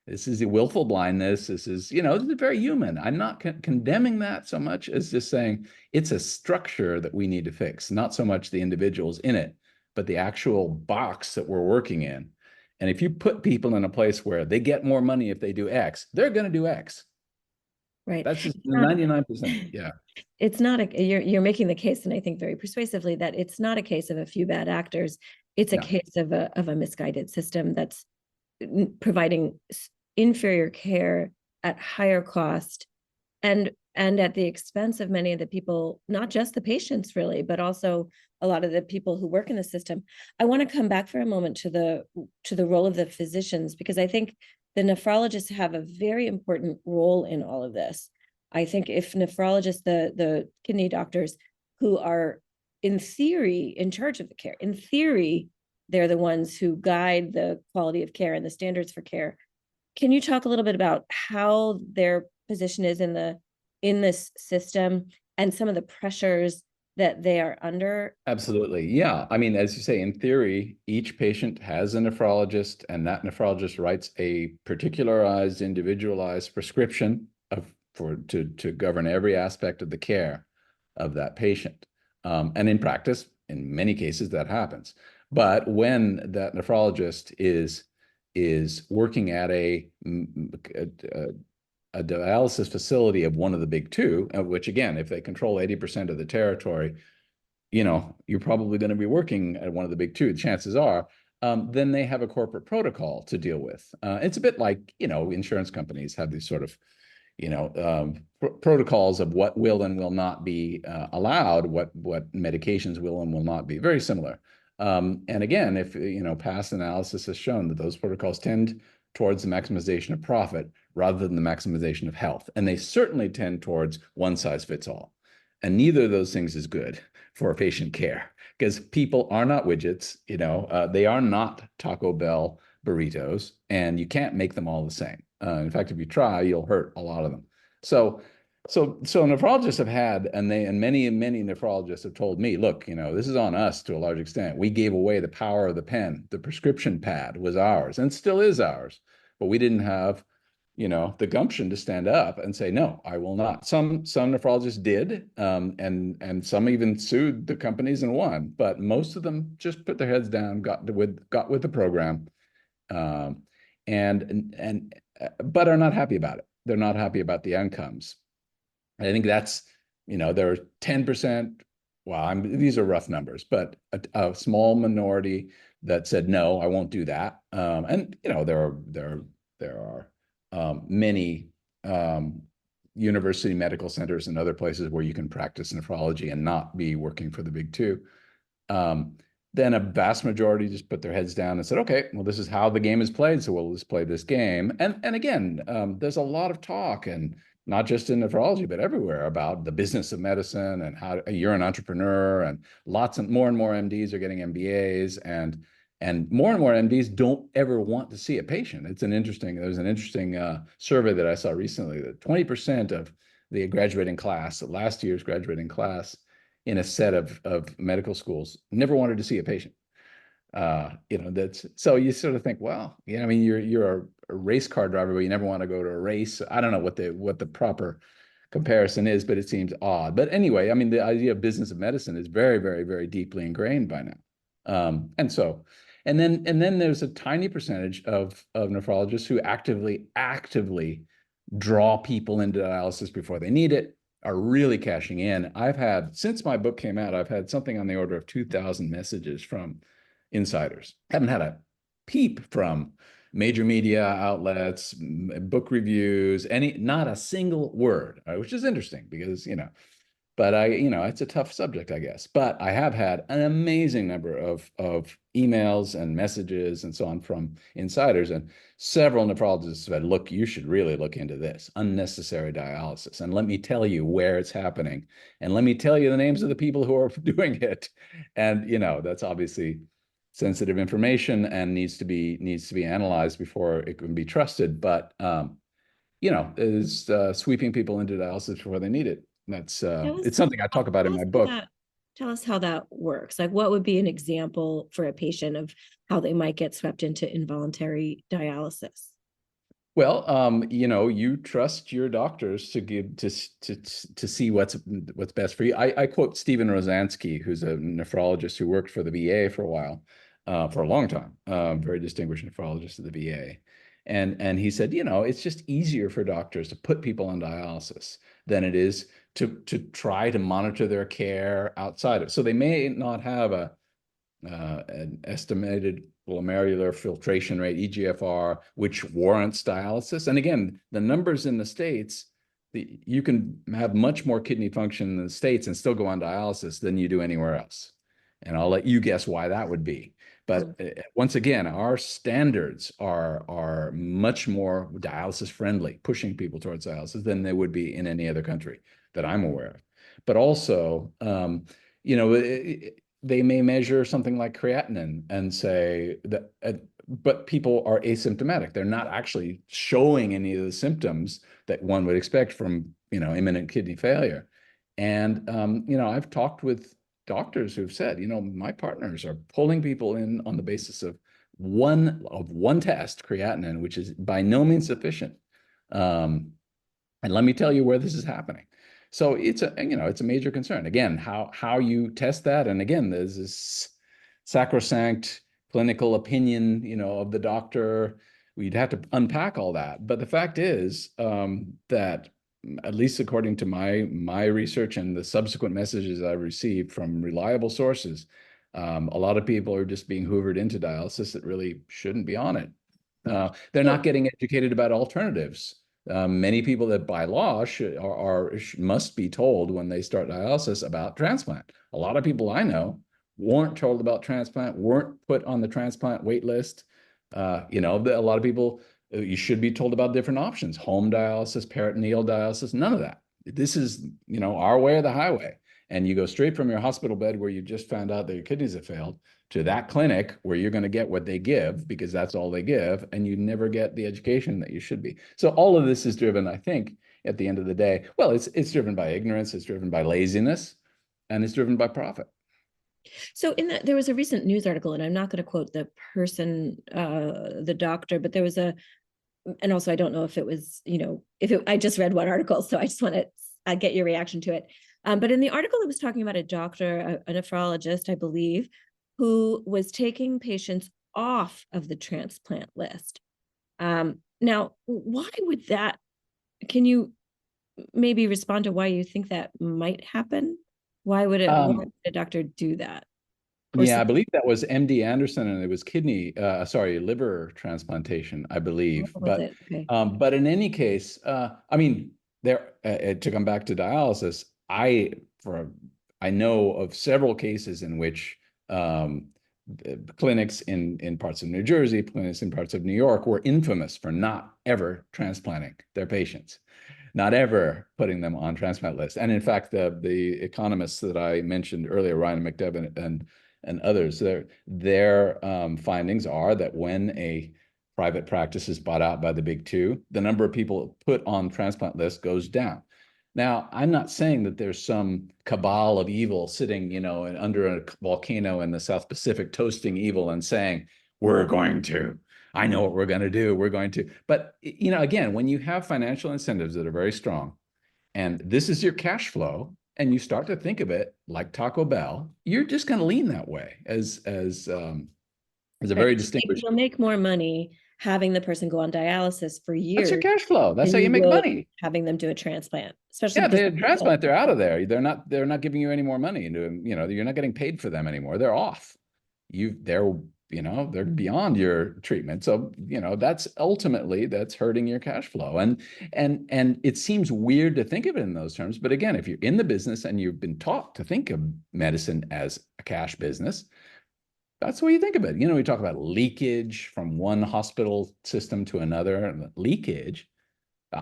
This is a willful blindness. This is very human. I'm not condemning that so much as just saying it's a structure that we need to fix, not so much the individuals in it, but the actual box that we're working in. And if you put people in a place where they get more money if they do X, they're going to do X. Right. That's just 99%. Yeah. It's not you're making the case, and I think very persuasively, that it's not a case of a few bad actors. It's a case of a misguided system that's providing inferior care at higher cost and at the expense of many of the people, not just the patients really, but also a lot of the people who work in the system. I want to come back for a moment to the role of the physicians, because I think the nephrologists have a very important role in all of this. I think if nephrologists, the kidney doctors who are in theory in charge of the care, in theory, they're the ones who guide the quality of care and the standards for care. Can you talk a little bit about how their position is in this system and some of the pressures that they are under? Absolutely. Yeah. I mean, as you say, in theory, each patient has a nephrologist, and that nephrologist writes a particularized, individualized prescription to govern every aspect of the care of that patient. And in practice, in many cases, that happens. But when that nephrologist is working at a dialysis facility of one of the big two, which again, if they control 80% of the territory, you're probably going to be working at one of the big two, chances are, then they have a corporate protocol to deal with. It's a bit like, insurance companies have these sort of, protocols of what will and will not be allowed, what medications will and will not be, very similar. And again, if, past analysis has shown that those protocols tend towards the maximization of profit rather than the maximization of health. And they certainly tend towards one size fits all. And neither of those things is good for patient care, because people are not widgets, they are not Taco Bell burritos, and you can't make them all the same. In fact, if you try, you'll hurt a lot of them. So nephrologists have had, and many nephrologists have told me, look, this is on us to a large extent. We gave away the power of the pen. The prescription pad was ours and still is ours, but we didn't have, the gumption to stand up and say, no, I will not. Some nephrologists did, and some even sued the companies and won, but most of them just put their heads down, got with the program, but are not happy about it. They're not happy about the outcomes. I think that's, there are 10%, well, these are rough numbers, but a small minority that said, no, I won't do that. And, there are many university medical centers and other places where you can practice nephrology and not be working for the big two. Then a vast majority just put their heads down and said, okay, well, this is how the game is played, so we'll just play this game. And again, there's a lot of talk, and not just in nephrology, but everywhere, about the business of medicine and how you're an entrepreneur, and more and more MDs are getting MBAs, and more MDs don't ever want to see a patient. There's an interesting survey that I saw recently that 20% of the graduating class, last year's graduating class in a set of medical schools, never wanted to see a patient. That's, so you sort of think, well, I mean, you're a race car driver, but you never want to go to a race. I don't know what the proper comparison is, but it seems odd. But anyway, I mean, the idea of business of medicine is very, very, very deeply ingrained by now. And then there's a tiny percentage of nephrologists who actively draw people into dialysis before they need it, are really cashing in. Since my book came out, I've had something on the order of 2,000 messages from insiders. Haven't had a peep from major media outlets, book reviews, not a single word, which is interesting because, but it's a tough subject, I guess. But I have had an amazing number of emails and messages and so on from insiders, and several nephrologists said, look, you should really look into this unnecessary dialysis, and let me tell you where it's happening, and let me tell you the names of the people who are doing it. And that's obviously sensitive information and needs to be analyzed before it can be trusted. But is sweeping people into dialysis before they need it. That's it's something I talk about in my book. Tell us how that works. Like, what would be an example for a patient of how they might get swept into involuntary dialysis? Well, you trust your doctors to give to see what's best for you. I quote Stephen Rosansky, who's a nephrologist who worked for the VA for a while, for a long time, very distinguished nephrologist at the VA. And he said, it's just easier for doctors to put people on dialysis than it is to try to monitor their care outside of. So they may not have an estimated glomerular filtration rate, EGFR, which warrants dialysis. And again, the numbers in the States, you can have much more kidney function in the States and still go on dialysis than you do anywhere else. And I'll let you guess why that would be. But once again, our standards are much more dialysis friendly, pushing people towards dialysis than they would be in any other country that I'm aware of. But also, they may measure something like creatinine and say that, but people are asymptomatic. They're not actually showing any of the symptoms that one would expect from, imminent kidney failure. And, I've talked with doctors who've said, my partners are pulling people in on the basis of one test, creatinine, which is by no means sufficient. And let me tell you where this is happening. So it's a major concern. Again, how you test that, and again, there's this sacrosanct clinical opinion, of the doctor. We'd have to unpack all that. But the fact is that, at least according to my research and the subsequent messages I've received from reliable sources, a lot of people are just being hoovered into dialysis that really shouldn't be on it. They're not getting educated about alternatives. Many people that by law must be told when they start dialysis about transplant. A lot of people I know weren't told about transplant, weren't put on the transplant wait list. A lot of people, you should be told about different options: home dialysis, peritoneal dialysis, none of that. This is, our way or the highway. And you go straight from your hospital bed where you just found out that your kidneys have failed to that clinic where you're going to get what they give because that's all they give, and you never get the education that you should be. So all of this is driven, I think, at the end of the day, well, it's driven by ignorance, it's driven by laziness, and it's driven by profit. So in that, there was a recent news article, and I'm not going to quote the person, the doctor, but there was and also I don't know if it was, I just read one article, so I just want to get your reaction to it. But in the article, it was talking about a doctor, a nephrologist, I believe, who was taking patients off of the transplant list. Now, why would that? Can you maybe respond to why you think that might happen? Why would a doctor do that? Yeah, I believe that was MD Anderson, and it was liver transplantation, I believe. But okay. But in any case, I mean, to come back to dialysis, I know of several cases in which clinics in parts of New Jersey, clinics in parts of New York were infamous for not ever transplanting their patients, not ever putting them on transplant lists. And in fact, the economists that I mentioned earlier, Ryan McDevitt and others, their findings are that when a private practice is bought out by the big two, the number of people put on transplant lists goes down. Now, I'm not saying that there's some cabal of evil sitting, under a volcano in the South Pacific toasting evil and saying, I know what we're going to do. We're going to. But, again, when you have financial incentives that are very strong, and this is your cash flow, and you start to think of it like Taco Bell, you're just going to lean that way as a very distinguished. You'll make more money having the person go on dialysis for years. That's your cash flow. That's how you make money. Having them do a transplant, especially they transplant, they're out of there. They're not giving you any more money. You're not getting paid for them anymore. They're off. They're beyond your treatment. So, that's hurting your cash flow. And it seems weird to think of it in those terms. But again, if you're in the business and you've been taught to think of medicine as a cash business, that's the way you think of it. We talk about leakage from one hospital system to another. Leakage.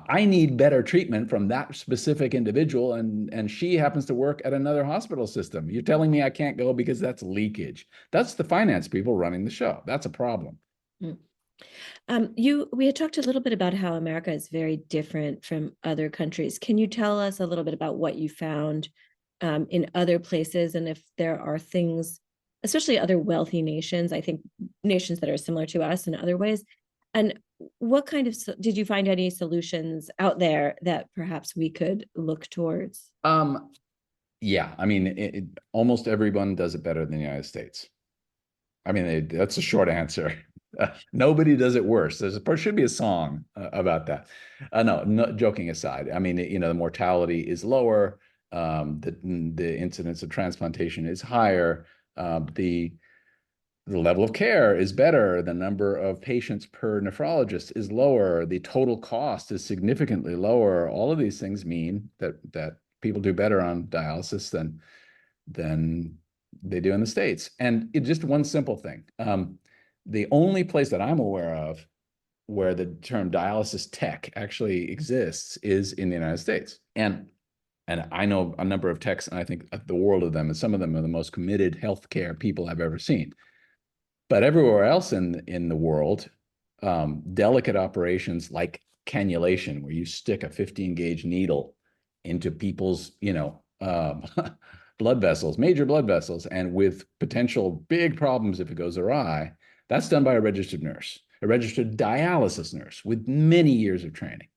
I need better treatment from that specific individual, and she happens to work at another hospital system. You're telling me I can't go because that's leakage. That's the finance people running the show. That's a problem. We had talked a little bit about how America is very different from other countries. Can you tell us a little bit about what you found in other places, and if there are things, especially other wealthy nations, I think nations that are similar to us in other ways, and what kind of, did you find any solutions out there that perhaps we could look towards? Yeah, I mean, almost everyone does it better than the United States. I mean, that's a short answer. Nobody does it worse. There should be a song about that. No, joking aside. I mean, the mortality is lower. The incidence of transplantation is higher. The level of care is better. The number of patients per nephrologist is lower. The total cost is significantly lower. All of these things mean that people do better on dialysis than they do in the States. And just one simple thing. The only place that I'm aware of where the term dialysis tech actually exists is in the United States. And I know a number of techs, and I think the world of them, and some of them are the most committed healthcare people I've ever seen. But everywhere else in the world, delicate operations like cannulation, where you stick a 15-gauge needle into people's, blood vessels, major blood vessels, and with potential big problems if it goes awry, that's done by a registered nurse, a registered dialysis nurse with many years of training.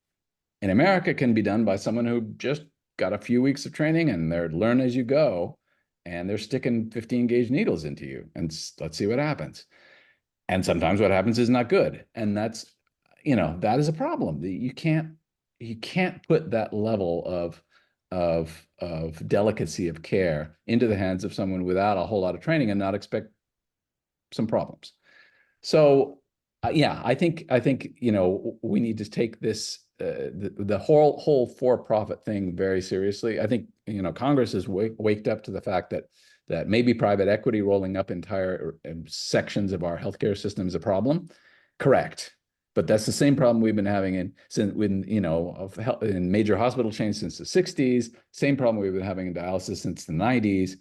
In America, it can be done by someone who just got a few weeks of training and they're learn as you go. And they're sticking 15-gauge needles into you, and let's see what happens. And sometimes what happens is not good, and that is a problem. You can't put that level of delicacy of care into the hands of someone without a whole lot of training and not expect some problems. So, I think we need to take this the whole for-profit thing very seriously. I think Congress has waked up to the fact that maybe private equity rolling up entire sections of our healthcare system is a problem. Correct. But that's the same problem we've been having in major hospital chains since the 60s. Same problem we've been having in dialysis since the 90s.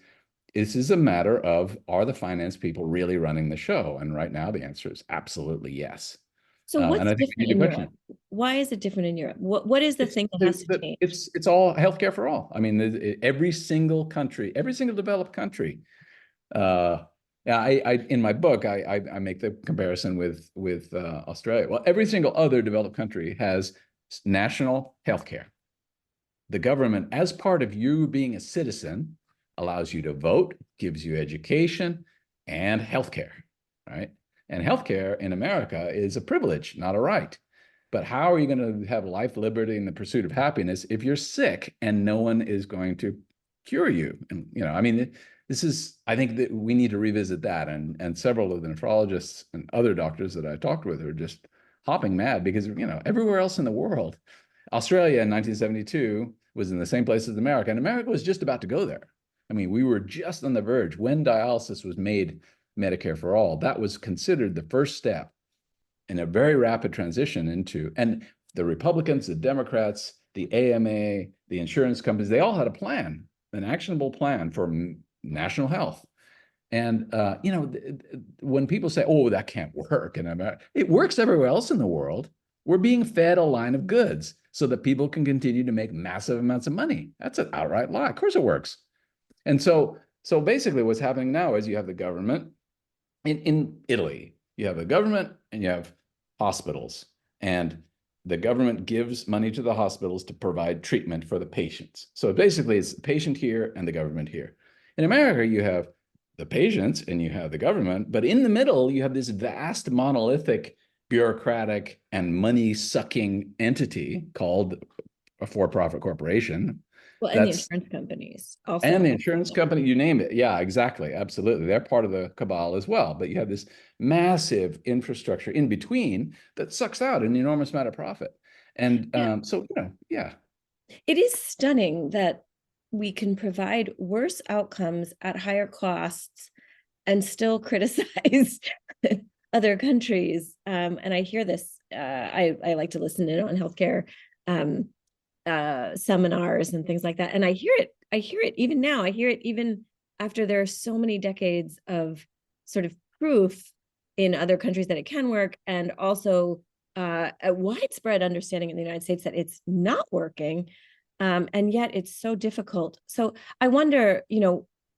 This is a matter of, are the finance people really running the show? And right now, the answer is absolutely yes. So And what's I think we different need to in question Europe? Why is it different in Europe? What is the thing that has to change? it's all healthcare for all. I mean, every single country, every single developed country. Yeah, I in my book I make the comparison with Australia. Well, every single other developed country has national healthcare. The government, as part of you being a citizen, allows you to vote, gives you education and healthcare, right? And healthcare in America is a privilege, not a right. But how are you going to have life, liberty, and the pursuit of happiness if you're sick and no one is going to cure you? And, I mean, this is, I think that we need to revisit that. And several of the nephrologists and other doctors that I talked with are just hopping mad because, everywhere else in the world, Australia in 1972 was in the same place as America, and America was just about to go there. I mean, we were just on the verge when dialysis was made Medicare for all. That was considered the first step in a very rapid transition into, and the Republicans, the Democrats, the AMA, the insurance companies, they all had a plan, an actionable plan for national health. And, when people say, oh, that can't work in America, it works everywhere else in the world. We're being fed a line of goods so that people can continue to make massive amounts of money. That's an outright lie. Of course it works. And so basically what's happening now is you have the government in Italy, you have the government and you have hospitals, and the government gives money to the hospitals to provide treatment for the patients. So basically it's the patient here and the government here. In America, you have the patients and you have the government, but in the middle, you have this vast monolithic bureaucratic and money-sucking entity called a for-profit corporation. Well, and the insurance companies also. And the insurance company, you name it. Yeah, exactly. Absolutely. They're part of the cabal as well. But you have this massive infrastructure in between that sucks out an enormous amount of profit. And yeah. It is stunning that we can provide worse outcomes at higher costs and still criticize other countries. And I hear this, I like to listen in on healthcare seminars and things like that. And I hear it even now. I hear it even after there are so many decades of sort of proof in other countries that it can work, and also a widespread understanding in the United States that it's not working. And yet it's so difficult. So I wonder,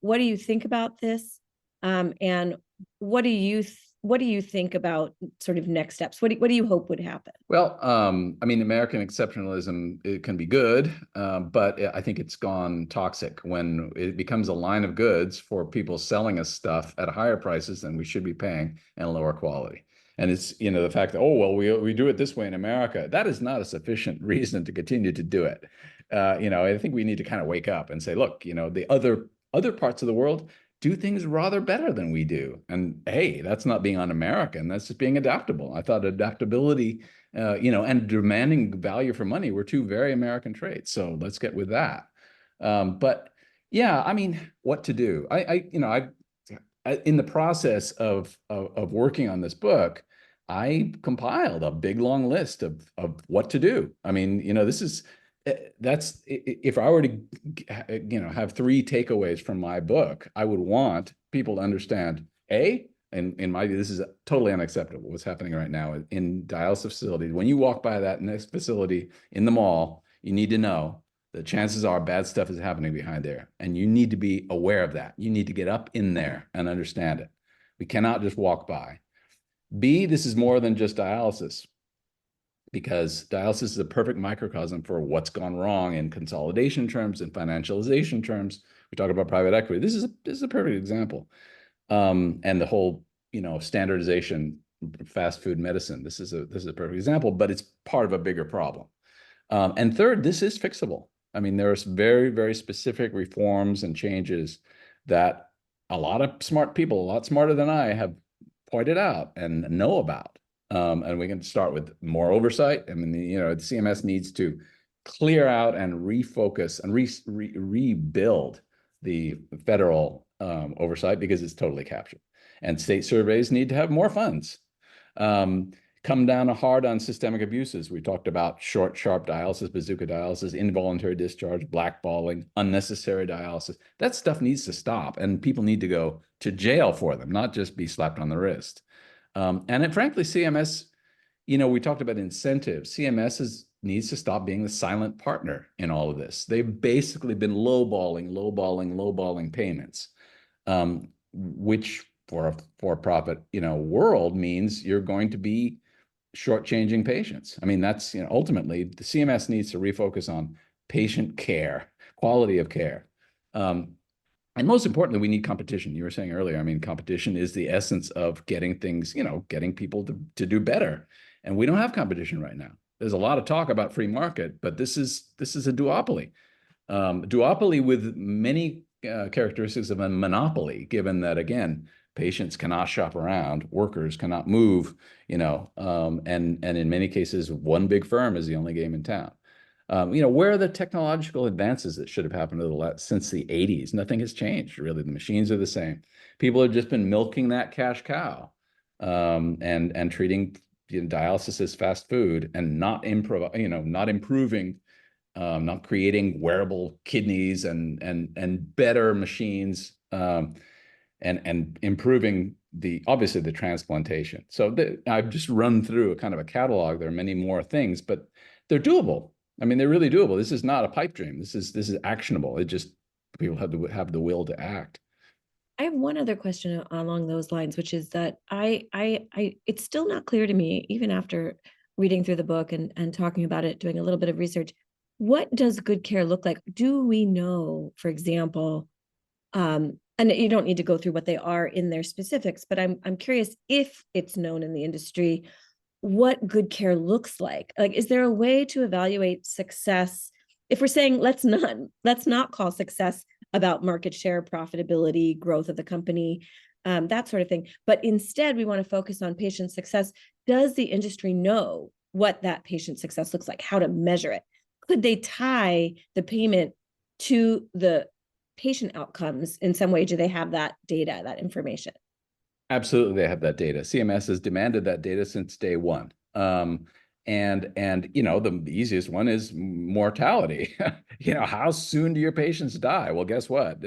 what do you think about this? And what do you think about sort of next steps? What do you hope would happen? Well, I mean, American exceptionalism, it can be good, but I think it's gone toxic when it becomes a line of goods for people selling us stuff at higher prices than we should be paying and lower quality. And it's, the fact that, oh, well, we do it this way in America, that is not a sufficient reason to continue to do it. I think we need to kind of wake up and say, look, the other parts of the world do things rather better than we do. And hey, that's not being un-American, that's just being adaptable. I thought adaptability, and demanding value for money were two very American traits. So let's get with that. But yeah, I mean, what to do? I in the process of working on this book, I compiled a big long list of what to do. I mean, that's, if I were to have three takeaways from my book, I would want people to understand, and in my view, this is totally unacceptable what's happening right now in dialysis facilities. When you walk by that next facility in the mall, you need to know that chances are bad stuff is happening behind there, and you need to be aware of that. You need to get up in there and understand it. We cannot just walk by. B, this is more than just dialysis, because dialysis is a perfect microcosm for what's gone wrong in consolidation terms and financialization terms. We talk about private equity. This is a perfect example. And the whole, standardization, fast food medicine. This is a perfect example, but it's part of a bigger problem. And third, this is fixable. I mean, there's very, very specific reforms and changes that a lot of smart people, a lot smarter than I, have pointed out and know about. And we can start with more oversight. I mean, the CMS needs to clear out and refocus and rebuild the federal oversight, because it's totally captured. And state surveys need to have more funds. come down hard on systemic abuses. We talked about short, sharp dialysis, bazooka dialysis, involuntary discharge, blackballing, unnecessary dialysis. That stuff needs to stop, and people need to go to jail for them, not just be slapped on the wrist. Frankly, CMS, we talked about incentives. CMS needs to stop being the silent partner in all of this. They've basically been lowballing payments, which for a for-profit, world means you're going to be shortchanging patients. I mean, that's, ultimately the CMS needs to refocus on patient care, quality of care. And most importantly, we need competition. You were saying earlier, I mean, competition is the essence of getting things, getting people to do better. And we don't have competition right now. There's a lot of talk about free market, but this is a duopoly. Duopoly with many characteristics of a monopoly, given that, again, patients cannot shop around, workers cannot move, and in many cases, one big firm is the only game in town. Where are the technological advances that should have happened since the 80s? Nothing has changed, really. The machines are the same. People have just been milking that cash cow, and treating dialysis as fast food, and not improving, not creating wearable kidneys and better machines, and improving obviously the transplantation. So I've just run through a kind of a catalog. There are many more things, but they're doable. I mean, they're really doable. This is not a pipe dream. This is actionable. It just, people have to have the will to act. I have one other question along those lines, which is that it's still not clear to me, even after reading through the book and talking about it, doing a little bit of research, what does good care look like? Do we know, for example, and you don't need to go through what they are in their specifics, but I'm curious if it's known in the industry what good care looks like. Like, is there a way to evaluate success? If we're saying let's not call success about market share, profitability, growth of the company, that sort of thing, but instead we want to focus on patient success. Does the industry know what that patient success looks like, how to measure it? Could they tie the payment to the patient outcomes in some way? Do they have that data, that information? Absolutely, they have that data. CMS has demanded that data since day one. And the easiest one is mortality. How soon do your patients die? Well, guess what?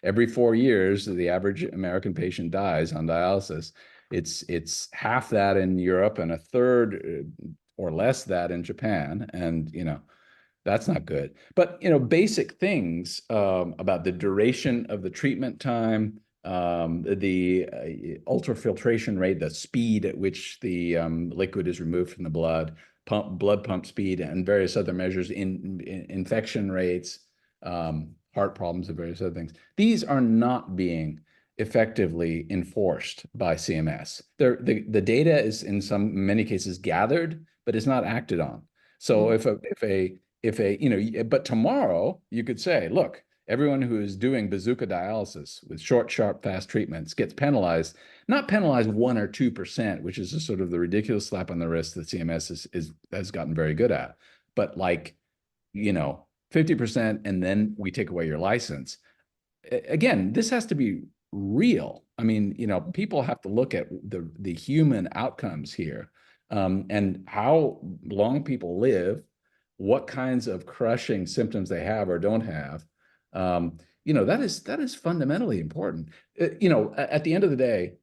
Every 4 years, the average American patient dies on dialysis. It's half that in Europe and a third or less that in Japan. And that's not good. But basic things about the duration of the treatment time, the ultrafiltration rate, the speed at which the liquid is removed from the blood pump speed, and various other measures in infection rates, heart problems, and various other things. These are not being effectively enforced by CMS. The data is in many cases gathered, but it's not acted on. So but tomorrow you could say, look, everyone who is doing bazooka dialysis with short, sharp, fast treatments gets penalized, not penalized 1 or 2%, which is a sort of the ridiculous slap on the wrist that CMS has gotten very good at, but 50%, and then we take away your license. Again, this has to be real. I mean, people have to look at the human outcomes here, and how long people live, what kinds of crushing symptoms they have or don't have. That is fundamentally important. At the end of the day,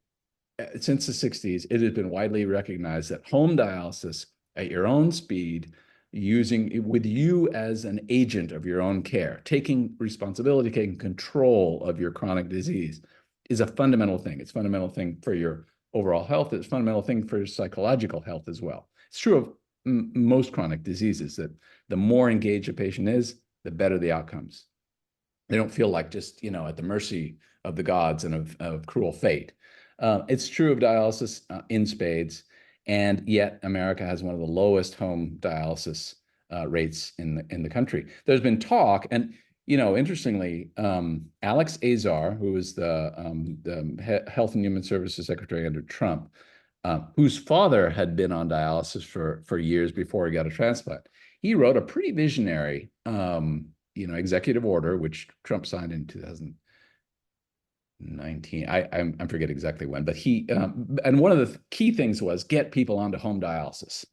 since the 60s, it has been widely recognized that home dialysis at your own speed, with you as an agent of your own care, taking responsibility, taking control of your chronic disease, is a fundamental thing. It's a fundamental thing for your overall health. It's a fundamental thing for your psychological health as well. It's true of most chronic diseases, that the more engaged a patient is, the better the outcomes. They don't feel like just, at the mercy of the gods and of cruel fate. It's true of dialysis in spades, and yet America has one of the lowest home dialysis rates in the country. There's been talk, and interestingly, Alex Azar, who was the Health and Human Services Secretary under Trump, whose father had been on dialysis for years before he got a transplant, he wrote a pretty visionary executive order, which Trump signed in 19, I forget exactly when, but he, and one of the key things was get people onto home dialysis,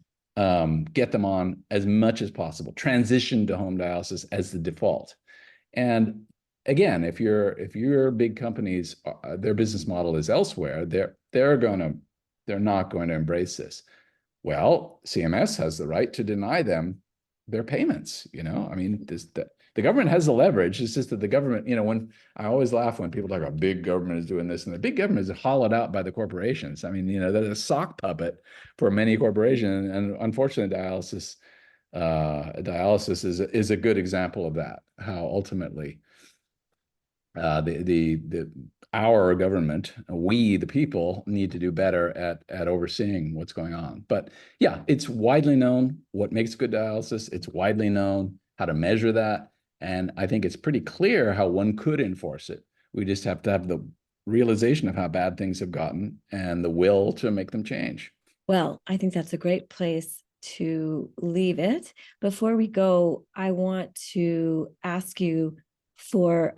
get them on as much as possible, transition to home dialysis as the default. And again, if you're big companies, their business model is elsewhere, they're not going to embrace this. Well, CMS has the right to deny them their payments. I mean, the government has the leverage. It's just that the government, when I always laugh when people talk about big government is doing this, and the big government is hollowed out by the corporations. I mean, they're a sock puppet for many corporations, and unfortunately, dialysis is a good example of that. How ultimately our government, we the people, need to do better at overseeing what's going on. But yeah, it's widely known what makes good dialysis. It's widely known how to measure that, and I think it's pretty clear how one could enforce it. We just have to have the realization of how bad things have gotten and the will to make them change. Well, I think that's a great place to leave it. Before we go, I want to ask you for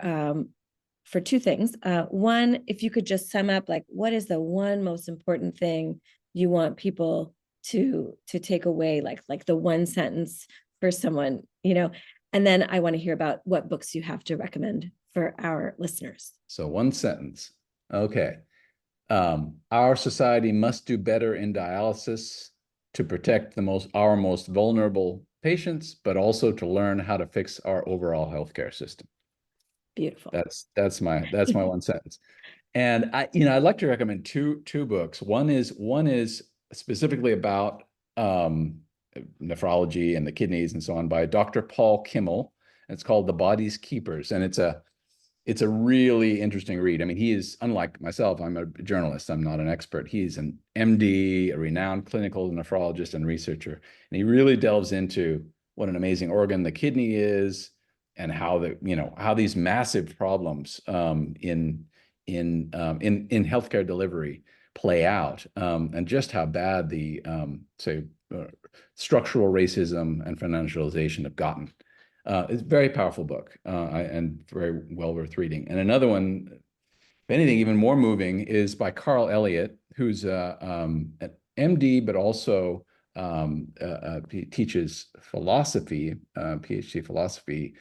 two things. One, if you could just sum up, like, what is the one most important thing you want people to take away, like the one sentence for someone, and then I want to hear about what books you have to recommend for our listeners. So one sentence. Okay. Our society must do better in dialysis to protect our most vulnerable patients, but also to learn how to fix our overall healthcare system. Beautiful. That's my one sentence. And I'd like to recommend two books. One is specifically about nephrology and the kidneys and so on, by Dr. Paul Kimmel. It's called The Body's Keepers, and it's a really interesting read. I mean, he is, unlike myself, I'm a journalist, I'm not an expert. He's an MD, a renowned clinical nephrologist and researcher, and he really delves into what an amazing organ the kidney is, and how how these massive problems in healthcare delivery play out, and just how bad the structural racism and financialization have gotten. It's a very powerful book, and very well worth reading. And another one, if anything, even more moving, is by Carl Elliott, who's an MD, but also he teaches philosophy, PhD philosophy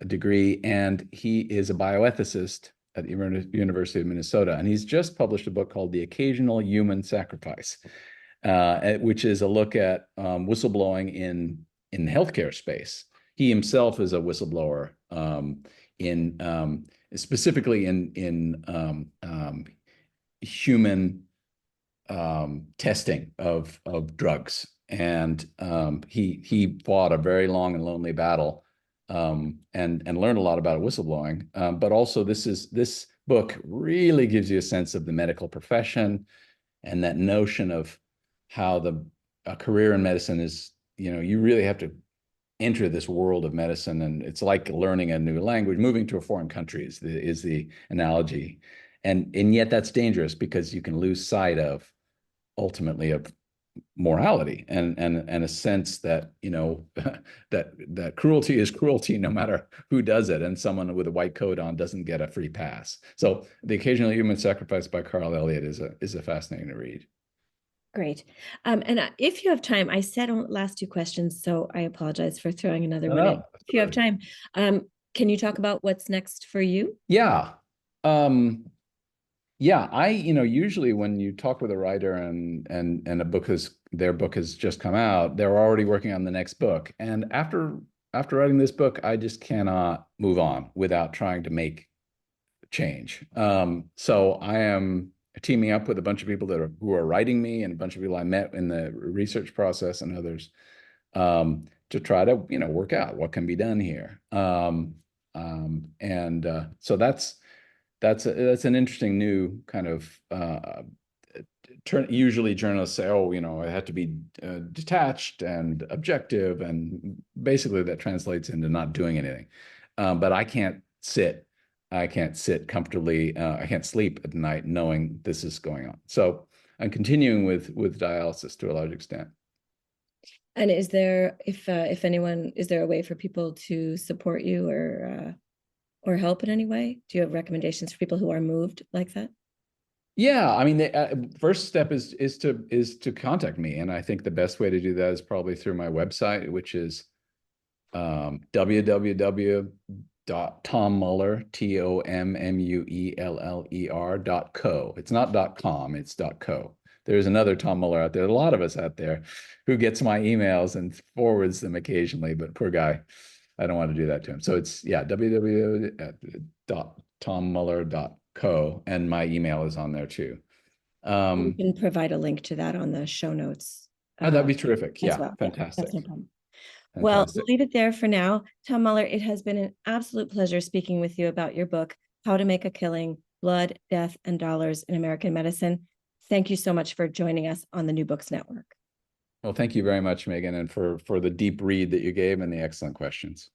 degree, and he is a bioethicist at the University of Minnesota. And he's just published a book called The Occasional Human Sacrifice, which is a look at whistleblowing in the healthcare space. He himself is a whistleblower, specifically in human testing of drugs, and he fought a very long and lonely battle, and learned a lot about whistleblowing. But also, this book really gives you a sense of the medical profession, and that notion of how a career in medicine is, you really have to enter this world of medicine, and it's like learning a new language. Moving to a foreign country is the analogy, and yet that's dangerous, because you can lose sight of ultimately of morality and a sense that that cruelty is cruelty no matter who does it, and someone with a white coat on doesn't get a free pass. So The Occasional Human Sacrifice by Carl Elliott is a fascinating to read. Great. And if you have time, I said last two questions, so I apologize for throwing another one in. If you have time, can you talk about what's next for you? Yeah. I usually when you talk with a writer and their book has just come out, they're already working on the next book. And after writing this book, I just cannot move on without trying to make change. So I am teaming up with a bunch of people who are writing me, and a bunch of people I met in the research process, and others, to try to work out what can be done here. So that's an interesting new kind of usually journalists say, oh, it had to be detached and objective, and basically that translates into not doing anything. But I can't sit comfortably. I can't sleep at night knowing this is going on. So I'm continuing with dialysis to a large extent. And is there, if anyone, is there a way for people to support you, or or help in any way? Do you have recommendations for people who are moved like that? Yeah, I mean, the first step is to contact me, and I think the best way to do that is probably through my website, which is www.tommueller, TOMMUELLER.co. It's not .com, it's .co. There's another Tom Mueller out there, a lot of us out there, who gets my emails and forwards them occasionally, but poor guy, I don't want to do that to him. So it's, yeah, www.tommueller.co, and my email is on there too. We can provide a link to that on the show notes. Oh, that'd be terrific. As Yeah, well. fantastic. That's no problem. Well, Fantastic. we'll leave it there for now. Tom Mueller, it has been an absolute pleasure speaking with you about your book, How to Make a Killing, Blood, Death, and Dollars in American Medicine. Thank you so much for joining us on the New Books Network. Well, thank you very much, Megan, and for the deep read that you gave and the excellent questions.